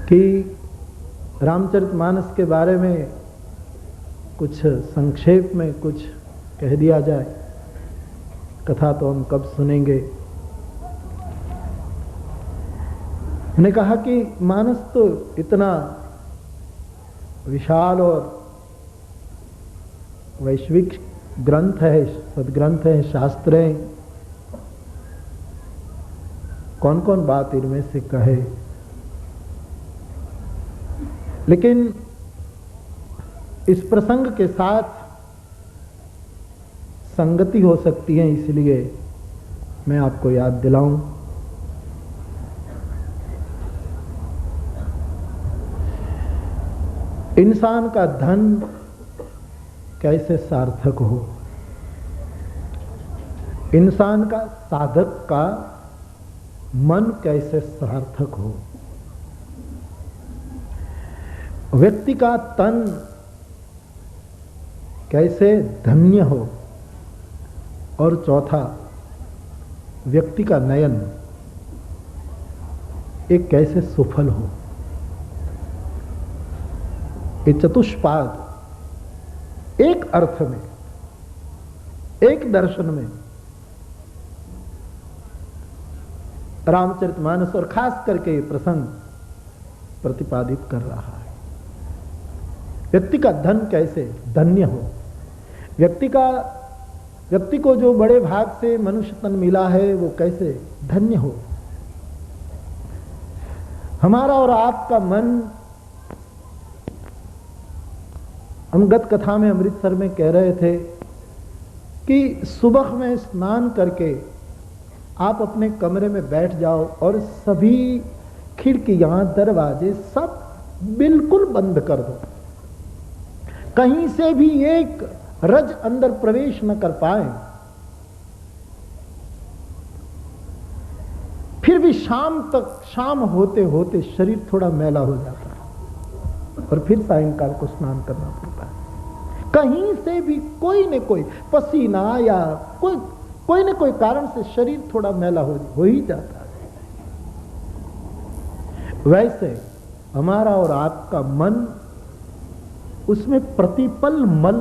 कि रामचरितमानस के बारे में कुछ संक्षेप में कुछ कह दिया जाए। कथा तो हम कब सुनेंगे। मैंने कहा कि मानस तो इतना विशाल और वैश्विक ग्रंथ है, सदग्रंथ है, शास्त्र है, कौन कौन बात इनमें से कहे। लेकिन इस प्रसंग के साथ संगति हो सकती है, इसलिए मैं आपको याद दिलाऊं। इंसान का धन कैसे सार्थक हो, इंसान का साधक का मन कैसे सार्थक हो, व्यक्ति का तन कैसे धन्य हो, और चौथा व्यक्ति का नयन एक कैसे सुफल हो। ये चतुष्पाद एक अर्थ में, एक दर्शन में रामचरितमानस और खास करके ये प्रसंग प्रतिपादित कर रहा है। व्यक्ति का धन कैसे धन्य हो, व्यक्ति को जो बड़े भाग से मनुष्य तन मिला है वो कैसे धन्य हो। हमारा और आपका मन, हम गत कथा में अमृतसर में कह रहे थे कि सुबह में स्नान करके आप अपने कमरे में बैठ जाओ और सभी खिड़कियां दरवाजे सब बिल्कुल बंद कर दो, कहीं से भी एक रज अंदर प्रवेश न कर पाए। फिर भी शाम होते होते शरीर थोड़ा मैला हो जाता है और फिर सायंकाल को स्नान करना पड़ता है। कहीं से भी कोई न कोई पसीना या कोई न कोई कारण से शरीर थोड़ा मैला हो ही जाता है। वैसे हमारा और आपका मन, उसमें प्रतिपल मल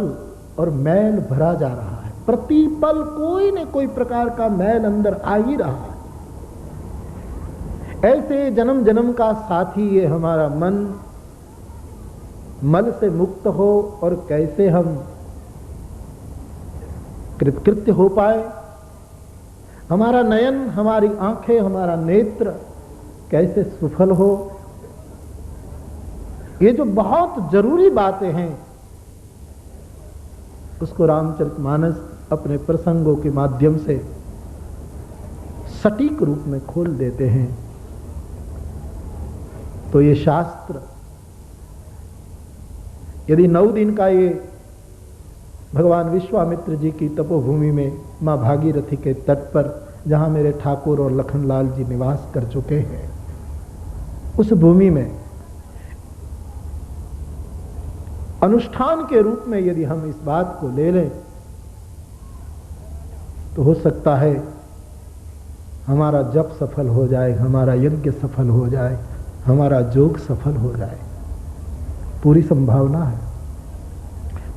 और मैल भरा जा रहा है। प्रतिपल कोई न कोई प्रकार का मैल अंदर आ ही रहा है। ऐसे जन्म जन्म का साथी ये हमारा मन मल से मुक्त हो और कैसे हम कृतकृत्य हो पाए। हमारा नयन, हमारी आंखें, हमारा नेत्र कैसे सुफल हो। ये जो बहुत जरूरी बातें हैं उसको रामचरितमानस अपने प्रसंगों के माध्यम से सटीक रूप में खोल देते हैं। तो ये शास्त्र यदि 9 दिन का ये भगवान विश्वामित्र जी की तपोभूमि में मां भागीरथी के तट पर जहां मेरे ठाकुर और लखनलाल जी निवास कर चुके हैं, उस भूमि में अनुष्ठान के रूप में यदि हम इस बात को ले लें तो हो सकता है हमारा जप सफल हो जाए, हमारा यज्ञ सफल हो जाए, हमारा जोग सफल हो जाए, पूरी संभावना है।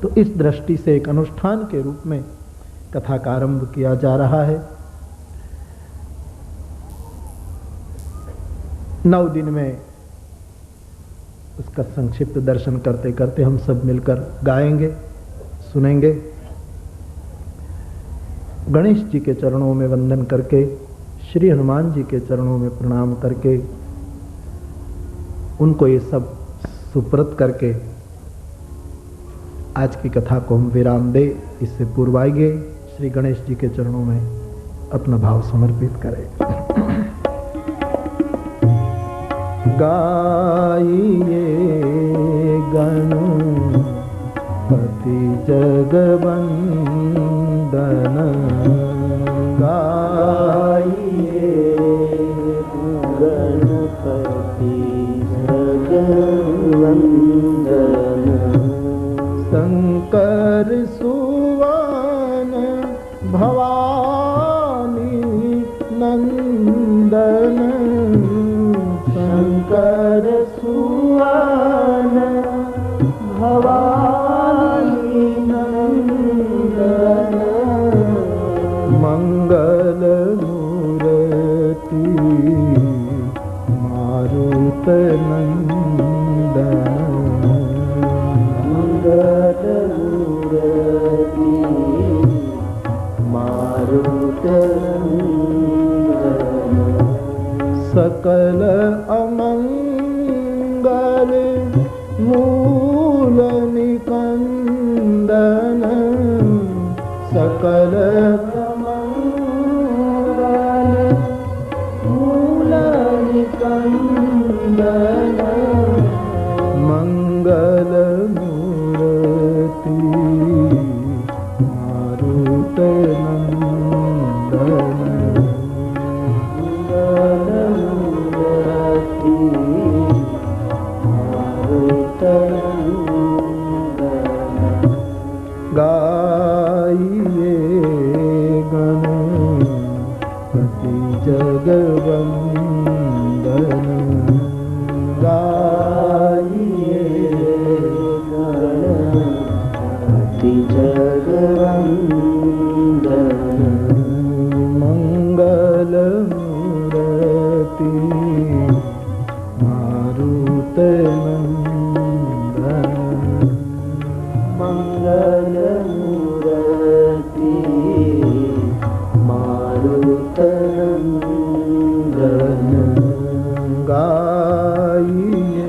तो इस दृष्टि से एक अनुष्ठान के रूप में कथा का आरंभ किया जा रहा है। 9 दिन में उसका संक्षिप्त दर्शन करते करते हम सब मिलकर गाएंगे, सुनेंगे। गणेश जी के चरणों में वंदन करके, श्री हनुमान जी के चरणों में प्रणाम करके, उनको ये सब सुप्रत करके आज की कथा को हम विराम दे। इससे पूर्व आइए श्री गणेश जी के चरणों में अपना भाव समर्पित करें। गाइए गणपति जगवंदन, गाइए गणपति जगवंदन, शंकर सुवन भवानी नंदन, शंकर सुवन भवानी नंदन, मंगल मूर्ति मारुत नंदन, मंगल मूर्ति मारुत नंदन, सकल अमंगल मूल निकंदन, सकल अमंगल मूल निकंदन, मंगल मूर्ति मारुत नंदन, गाइए गणपति जगवंदन, गाइए गणपति जगवंदन, मंगल मूर्ति मारुत नंदन, मंगल मूर्ति मारुत नंदन, गाइए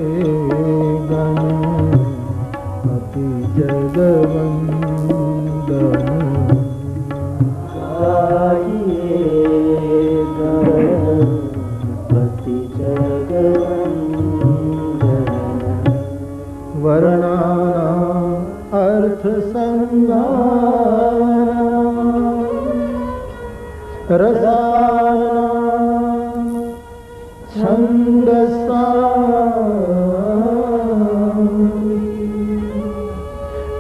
गणपति जगवंदन, गाइए गणपति जगवंदन, वर्णानां अर्थ संगार रसानां छन्दसां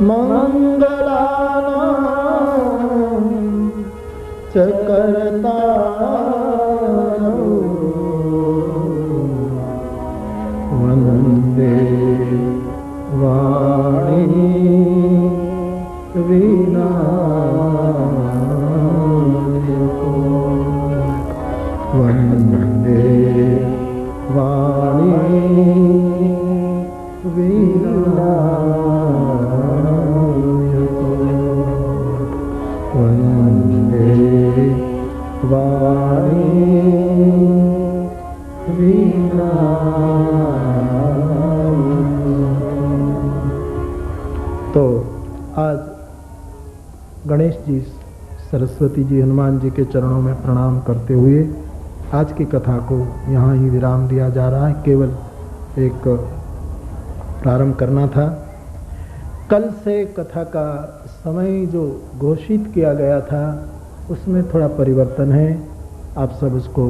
मंगलानां च कर्तारौ वन्दे वाणी विनायको, वन्दे वाणी विनायको, वन्दे वाणी विनायको। तो आज गणेश जी, सरस्वती जी, हनुमान जी के चरणों में प्रणाम करते हुए आज की कथा को यहाँ ही विराम दिया जा रहा है। केवल एक प्रारंभ करना था। कल से कथा का समय जो घोषित किया गया था उसमें थोड़ा परिवर्तन है, आप सब उसको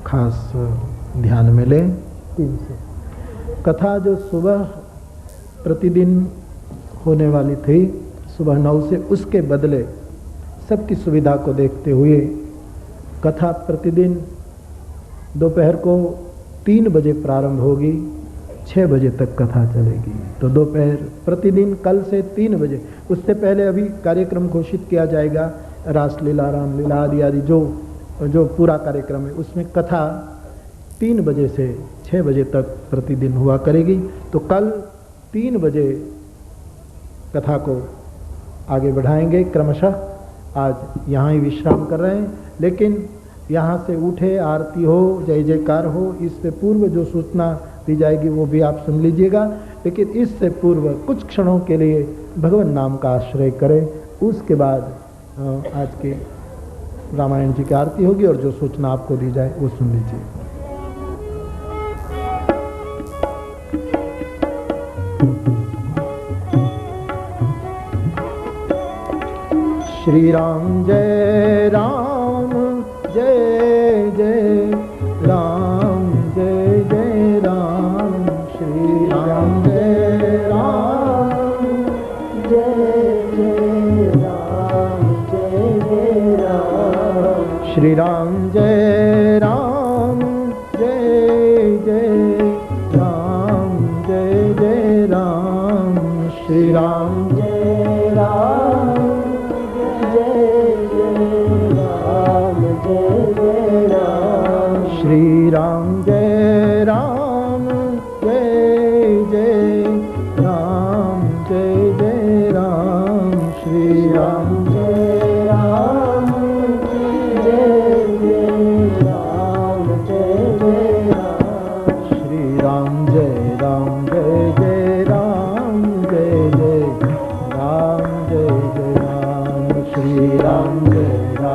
खास ध्यान में लें। 3 से कथा जो सुबह प्रतिदिन होने वाली थी सुबह 9 से, उसके बदले सबकी सुविधा को देखते हुए कथा प्रतिदिन दोपहर को 3 बजे प्रारंभ होगी, 6 बजे तक कथा चलेगी। तो दोपहर प्रतिदिन कल से 3 बजे, उससे पहले अभी कार्यक्रम घोषित किया जाएगा, रासलीला, रामलीला आदि आदि जो पूरा कार्यक्रम है उसमें कथा 3 बजे से 6 बजे तक प्रतिदिन हुआ करेगी। तो कल 3 बजे कथा को आगे बढ़ाएंगे क्रमशः। आज यहाँ ही विश्राम कर रहे हैं, लेकिन यहाँ से उठे, आरती हो, जय जयकार हो, इससे पूर्व जो सूचना दी जाएगी वो भी आप सुन लीजिएगा। लेकिन इससे पूर्व कुछ क्षणों के लिए भगवान नाम का आश्रय करें, उसके बाद आज की रामायण जी की आरती होगी और जो सूचना आपको दी जाए वो सुन लीजिए। श्री राम जय राम, जय जय राम, जय जय राम। श्री राम जय राम, जय जय राम, जय जय राम। श्री राम जय राम, जय जय राम, जय जय राम। श्री राम जय राम, श्री राम जय राम, जय जय राम, जय जय राम। श्री राम जय राम, जय जय राम, जय जय राम। श्री राम जय राम, जय जय राम, जय जय राम, जय जय राम। श्री राम जय राम,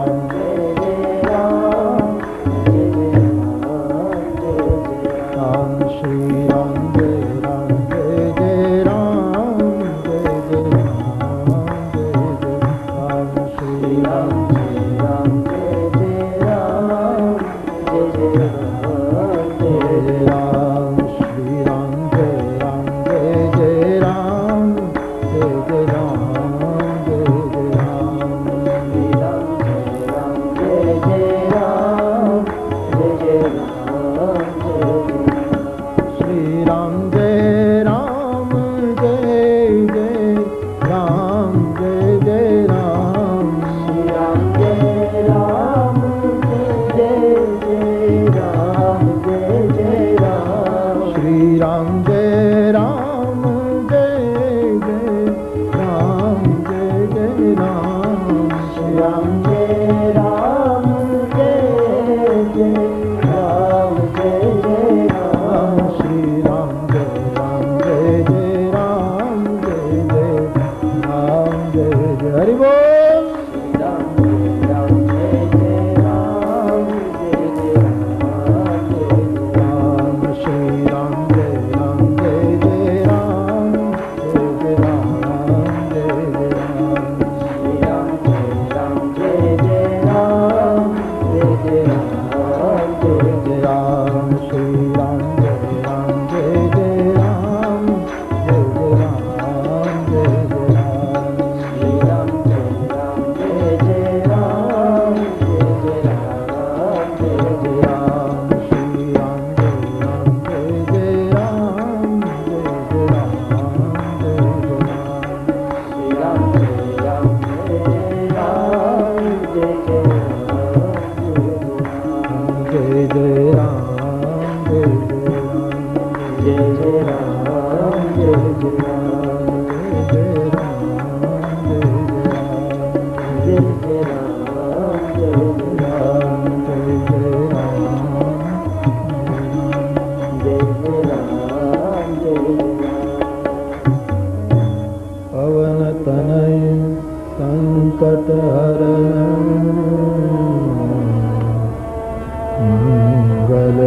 मंगल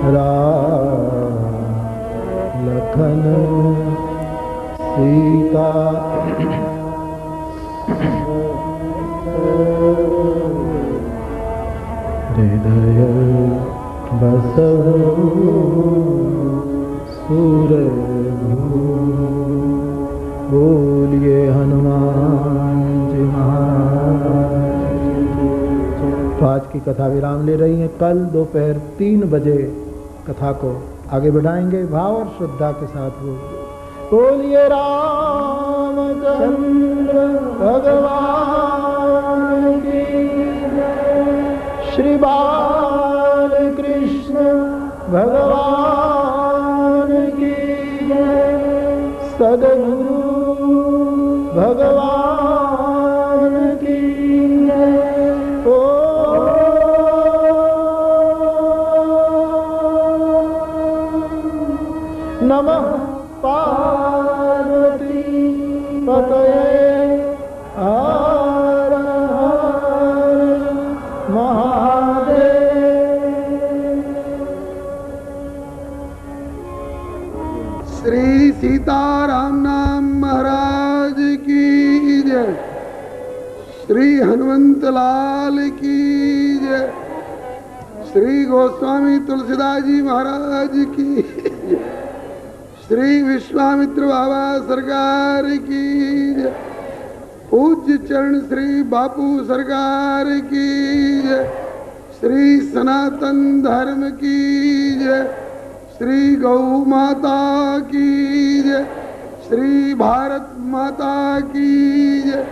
राम लखन सीता हृदय बसहु सूरभु। बोलिए हनुमान जी महाराज की। तो आज की कथा विराम ले रही है। कल दोपहर 3 बजे कथा को आगे बढ़ाएंगे। भाव और श्रद्धा के साथ बोलिए रामचंद्र भगवान की जय। श्री बाल कृष्ण भगवान की जय। सद्गुरु भगवान की जय। ओ नमः पार्वती पतये हर हर महादेव। श्री सीताराम नाम महाराज की जय। श्री हनुमंत लाल की जय। श्री गोस्वामी तुलसीदास जी महाराज की जय। श्री विश्वामित्र बाबा सरकार की जय। पूज्य चरण श्री बापू सरकार की जय। श्री सनातन धर्म की जय। श्री गौ माता की जय। श्री भारत माता की जय।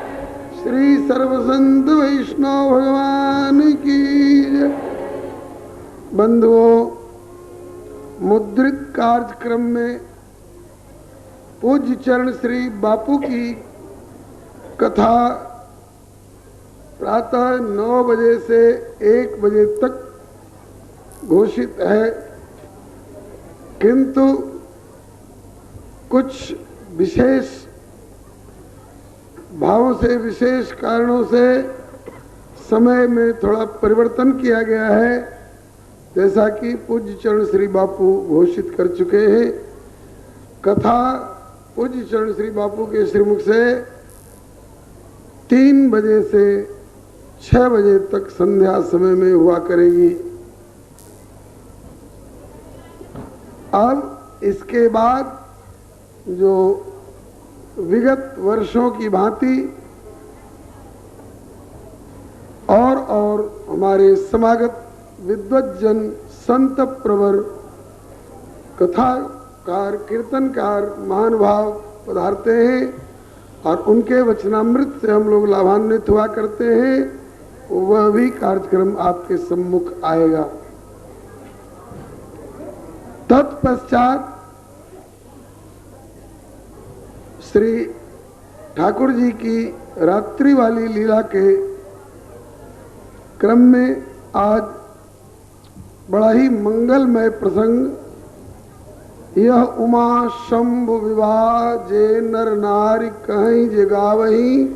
श्री सर्वसंत वैष्णव भगवान की जय। बंधुओं, मुद्रित कार्यक्रम में पूज्य चरण श्री बापू की कथा प्रातः 9 बजे से 1 बजे तक घोषित है, किंतु कुछ विशेष भावों से, विशेष कारणों से समय में थोड़ा परिवर्तन किया गया है, जैसा कि पूज्य चरण श्री बापू घोषित कर चुके हैं। कथा पूज्य चरण श्री बापू के श्रीमुख से 3 बजे से 6 बजे तक संध्या समय में हुआ करेगी। अब इसके बाद जो विगत वर्षों की भांति और हमारे समागत विद्वज्जन, संत प्रवर, कथाकार, कीर्तनकार, महानुभाव पधारते हैं और उनके वचनामृत से हम लोग लाभान्वित हुआ करते हैं। वह भी कार्यक्रम आपके सम्मुख आएगा। तत्पश्चात श्री ठाकुर जी की रात्रि वाली लीला के क्रम में आज बड़ा ही मंगलमय प्रसंग, यह उमा शंभु विवाह जे नर नारी कहीं जे गावहीं,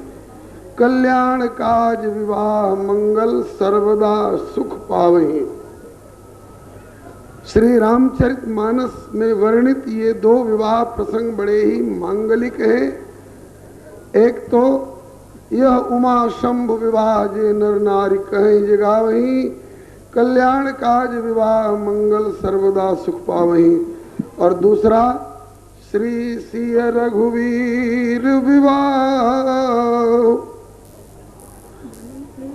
कल्याण काज विवाह मंगल सर्वदा सुख पावहीं। श्री रामचरित मानस में वर्णित ये 2 विवाह प्रसंग बड़े ही मांगलिक हैं। एक तो यह उमा शंभु विवाह जे नर नारी कहीं जे गावहीं, कल्याण काज विवाह मंगल सर्वदा सुख पावहीं। और दूसरा श्री सिय रघुवीर विवाह,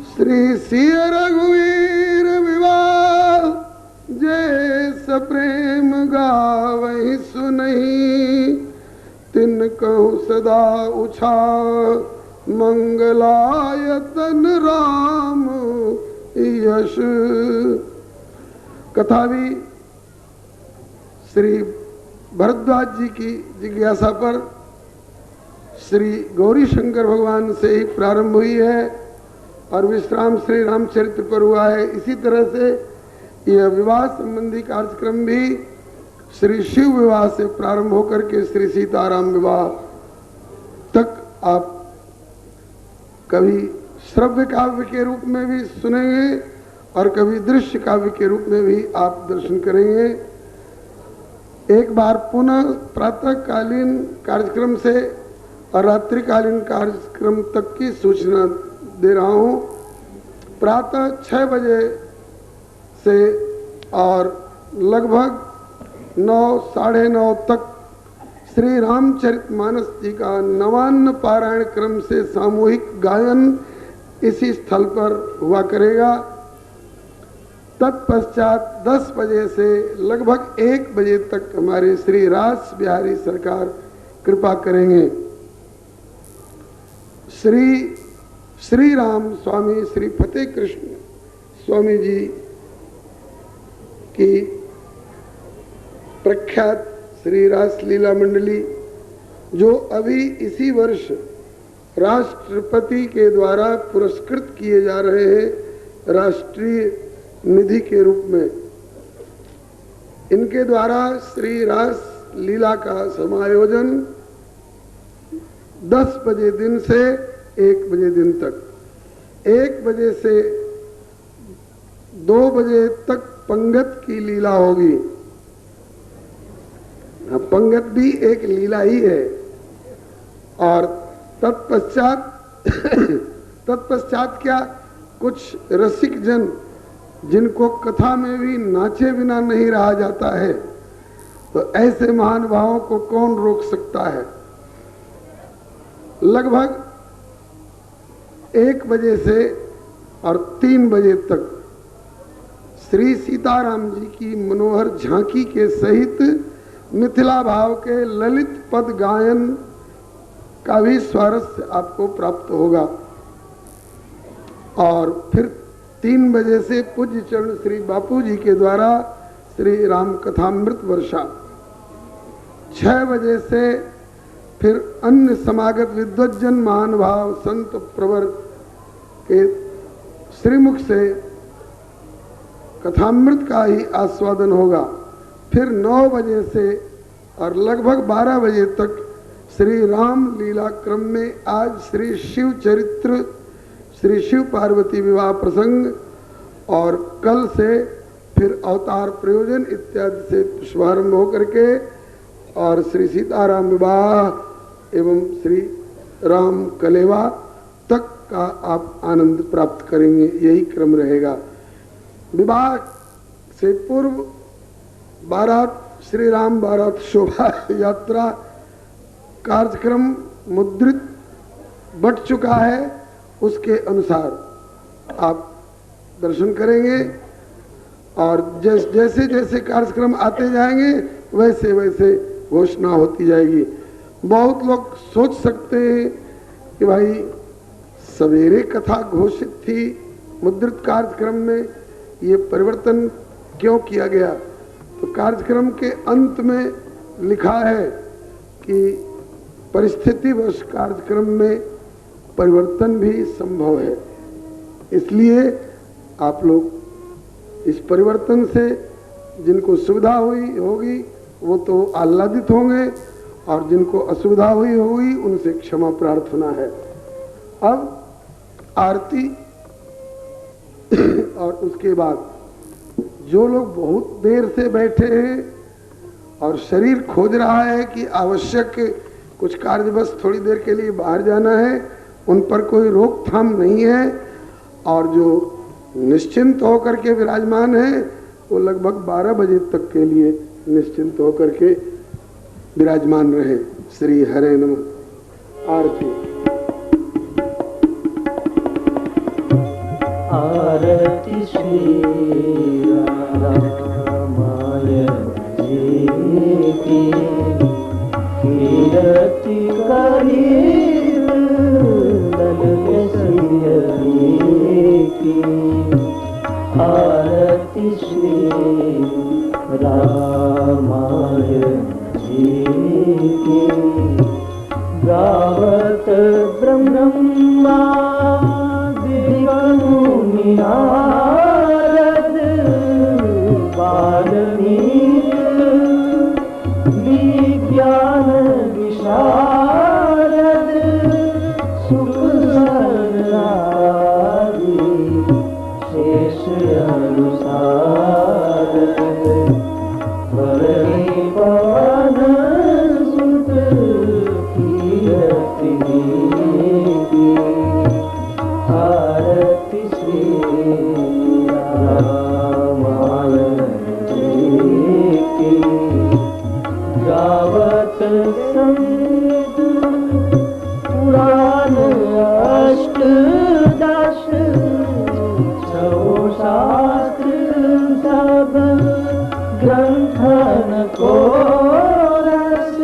श्री सिय रघुवीर विवाह जे सप्रेम गावहि सुनहि, तिन कहु सदा उछा मंगलायतन राम यश। कथा भी श्री भरद्वाज जी की जिज्ञासा पर श्री गौरी शंकर भगवान से ही प्रारंभ हुई है और विश्राम श्री रामचरित्र पर हुआ है। इसी तरह से यह विवाह संबंधी कार्यक्रम भी श्री शिव विवाह से प्रारंभ होकर के श्री सीताराम विवाह तक आप कभी श्रव्य काव्य के रूप में भी सुनेंगे और कभी दृश्य काव्य के रूप में भी आप दर्शन करेंगे। एक बार पुनः प्रातःकालीन कार्यक्रम से और रात्रिकालीन कार्यक्रम तक की सूचना दे रहा हूँ। प्रातः 6 बजे से और लगभग 9, साढ़े 9 तक श्री रामचरितमानस जी का नवान्न पारायण क्रम से सामूहिक गायन इसी स्थल पर हुआ करेगा। तत्पश्चात 10 बजे से लगभग 1 बजे तक हमारे श्री रास बिहारी सरकार कृपा करेंगे। श्री राम स्वामी श्री फतेह कृष्ण स्वामी जी की प्रख्यात श्री रास लीला मंडली, जो अभी इसी वर्ष राष्ट्रपति के द्वारा पुरस्कृत किए जा रहे हैं राष्ट्रीय निधि के रूप में, इनके द्वारा श्री रास लीला का समायोजन 10 बजे दिन से 1 बजे दिन तक, 1 बजे से 2 बजे तक पंगत की लीला होगी। पंगत भी एक लीला ही है। और तत्पश्चात क्या, कुछ रसिक जन जिनको कथा में भी नाचे बिना नहीं रहा जाता है, तो ऐसे महानुभावों को कौन रोक सकता है। लगभग 1 बजे से और 3 बजे तक श्री सीताराम जी की मनोहर झांकी के सहित मिथिला भाव के ललित पद गायन का भी स्वारस्य आपको प्राप्त होगा। और फिर 3 बजे से पूज्य चरण श्री बापू जी के द्वारा श्री राम कथामृत वर्षा, 6 बजे से फिर अन्य समागत विद्वज्जन महानुभाव संत प्रवर के श्रीमुख से कथामृत का ही आस्वादन होगा। फिर 9 बजे से और लगभग 12 बजे तक श्री राम लीला क्रम में आज श्री शिव चरित्र, श्री शिव पार्वती विवाह प्रसंग और कल से फिर अवतार प्रयोजन इत्यादि से शुभारंभ होकर के और श्री सीताराम विवाह एवं श्री राम कलेवा तक का आप आनंद प्राप्त करेंगे। यही क्रम रहेगा। विवाह से पूर्व बारात, श्री राम बारात शोभा यात्रा कार्यक्रम मुद्रित बट चुका है, उसके अनुसार आप दर्शन करेंगे। और जैसे जैसे कार्यक्रम आते जाएंगे वैसे वैसे घोषणा होती जाएगी। बहुत लोग सोच सकते हैं कि भाई सवेरे कथा घोषित थी मुद्रित कार्यक्रम में, ये परिवर्तन क्यों किया गया। तो कार्यक्रम के अंत में लिखा है कि परिस्थितिवश कार्यक्रम में परिवर्तन भी संभव है, इसलिए आप लोग इस परिवर्तन से जिनको सुविधा हुई होगी वो तो आह्लादित होंगे और जिनको असुविधा हुई होगी उनसे क्षमा प्रार्थना है। अब आरती और उसके बाद जो लोग बहुत देर से बैठे हैं और शरीर खोज रहा है कि आवश्यक कुछ कार्यवश थोड़ी देर के लिए बाहर जाना है, उन पर कोई रोकथाम नहीं है। और जो निश्चिंत होकर के विराजमान है वो लगभग 12 बजे तक के लिए निश्चिंत होकर के विराजमान रहे। श्री हरे नमः। आरती। आरती श्री रामाय जी की, कीरति करी ललित की। आरती श्री रामाय जी की, गावत ब्रह्मा नारद वाल्मीकि विज्ञान विशारद सुख सरनारी शेष संत पुराण अष्टदश छो शास्त्र सब ग्रंथन को रस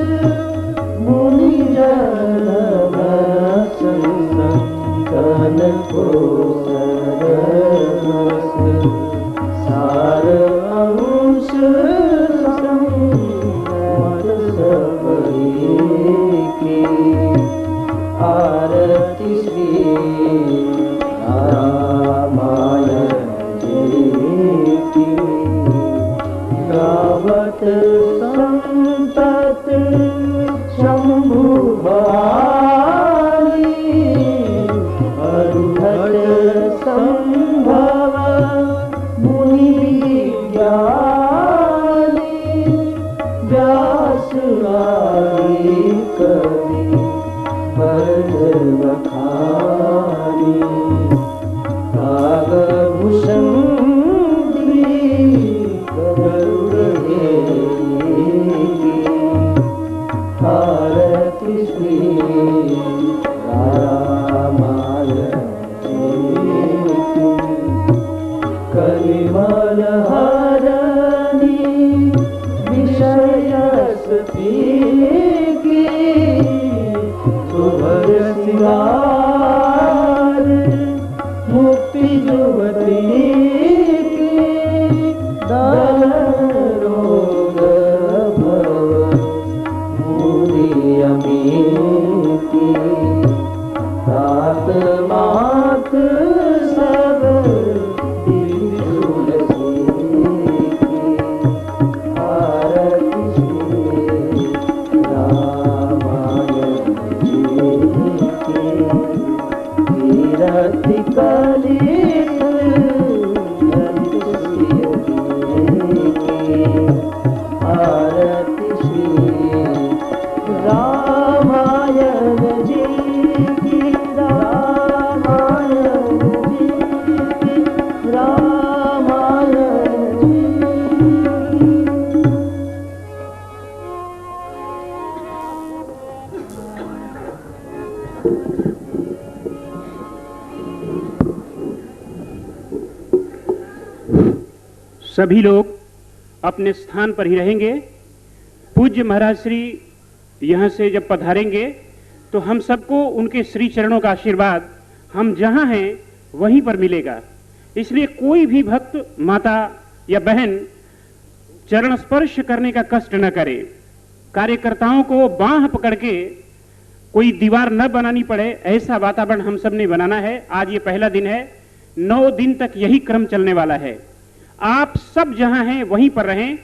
मुनि जन संतन को सरस सार अंश संमत सबरी की आरती श्री रामायण जी की गावत संतत शंभु भाई अरुहत संभव मुनि ज्ञानी व्यास आदि कवि भरत बखानी नागभूषण आरती श्री रामायण कलिमल हरणी विषयस पीकी सुभर सिंगार मुक्ति जुवती की रोग भव अमीती तात मात सब तुलसी की आरती श्री रामायण जी की तीरथ कलित आरती श्री रामायण जी की रामायण जी की रामायण जी सभी लोग अपने स्थान पर ही रहेंगे। पूज्य महाराज श्री यहाँ से जब पधारेंगे तो हम सबको उनके श्री चरणों का आशीर्वाद हम जहाँ हैं वहीं पर मिलेगा। इसलिए कोई भी भक्त माता या बहन चरण स्पर्श करने का कष्ट न करे। कार्यकर्ताओं को बांह पकड़ के कोई दीवार न बनानी पड़े, ऐसा वातावरण हम सब ने बनाना है। आज ये पहला दिन है, 9 दिन तक यही क्रम चलने वाला है। आप सब जहां हैं वहीं पर रहें।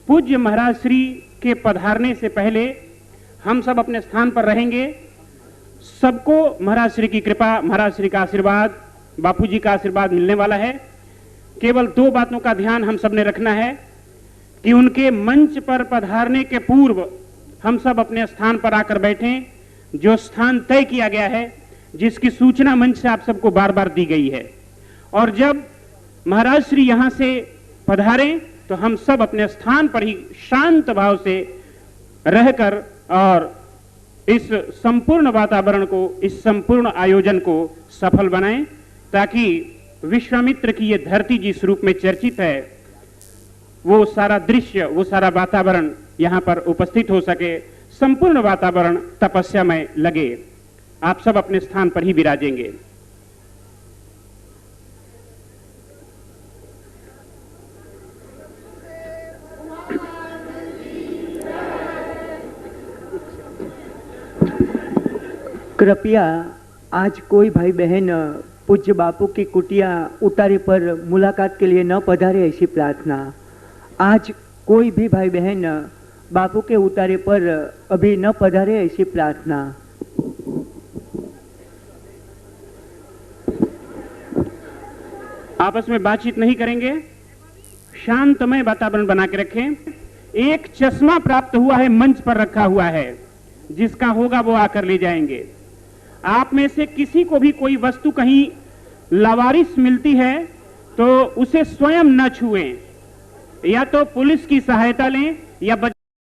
पूज्य महाराज श्री के पधारने से पहले हम सब अपने स्थान पर रहेंगे। सबको महाराज श्री की कृपा, महाराज श्री का आशीर्वाद, बापूजी का आशीर्वाद मिलने वाला है। केवल 2 बातों का ध्यान हम सब ने रखना है कि उनके मंच पर पधारने के पूर्व हम सब अपने स्थान पर आकर बैठें। जो स्थान तय किया गया है, जिसकी सूचना मंच से आप सबको बार बार दी गई है, और जब महाराज श्री यहां से पधारें तो हम सब अपने स्थान पर ही शांत भाव से रहकर और इस संपूर्ण वातावरण को, इस संपूर्ण आयोजन को सफल बनाएं, ताकि विश्वामित्र की ये धरती जिस रूप में चर्चित है वो सारा दृश्य, वो सारा वातावरण यहां पर उपस्थित हो सके। संपूर्ण वातावरण तपस्या में लगे। आप सब अपने स्थान पर ही विराजेंगे। कृपया आज कोई भाई बहन पूज्य बापू की कुटिया उतारे पर मुलाकात के लिए न पधारे, ऐसी प्रार्थना। आज कोई भी भाई बहन बापू के उतारे पर अभी न पधारे, ऐसी प्रार्थना। आपस में बातचीत नहीं करेंगे, शांतमय वातावरण बना के रखें। एक चश्मा प्राप्त हुआ है, मंच पर रखा हुआ है, जिसका होगा वो आकर ले जाएंगे। आप में से किसी को भी कोई वस्तु कहीं लावारिस मिलती है तो उसे स्वयं न छुएं, या तो पुलिस की सहायता लें या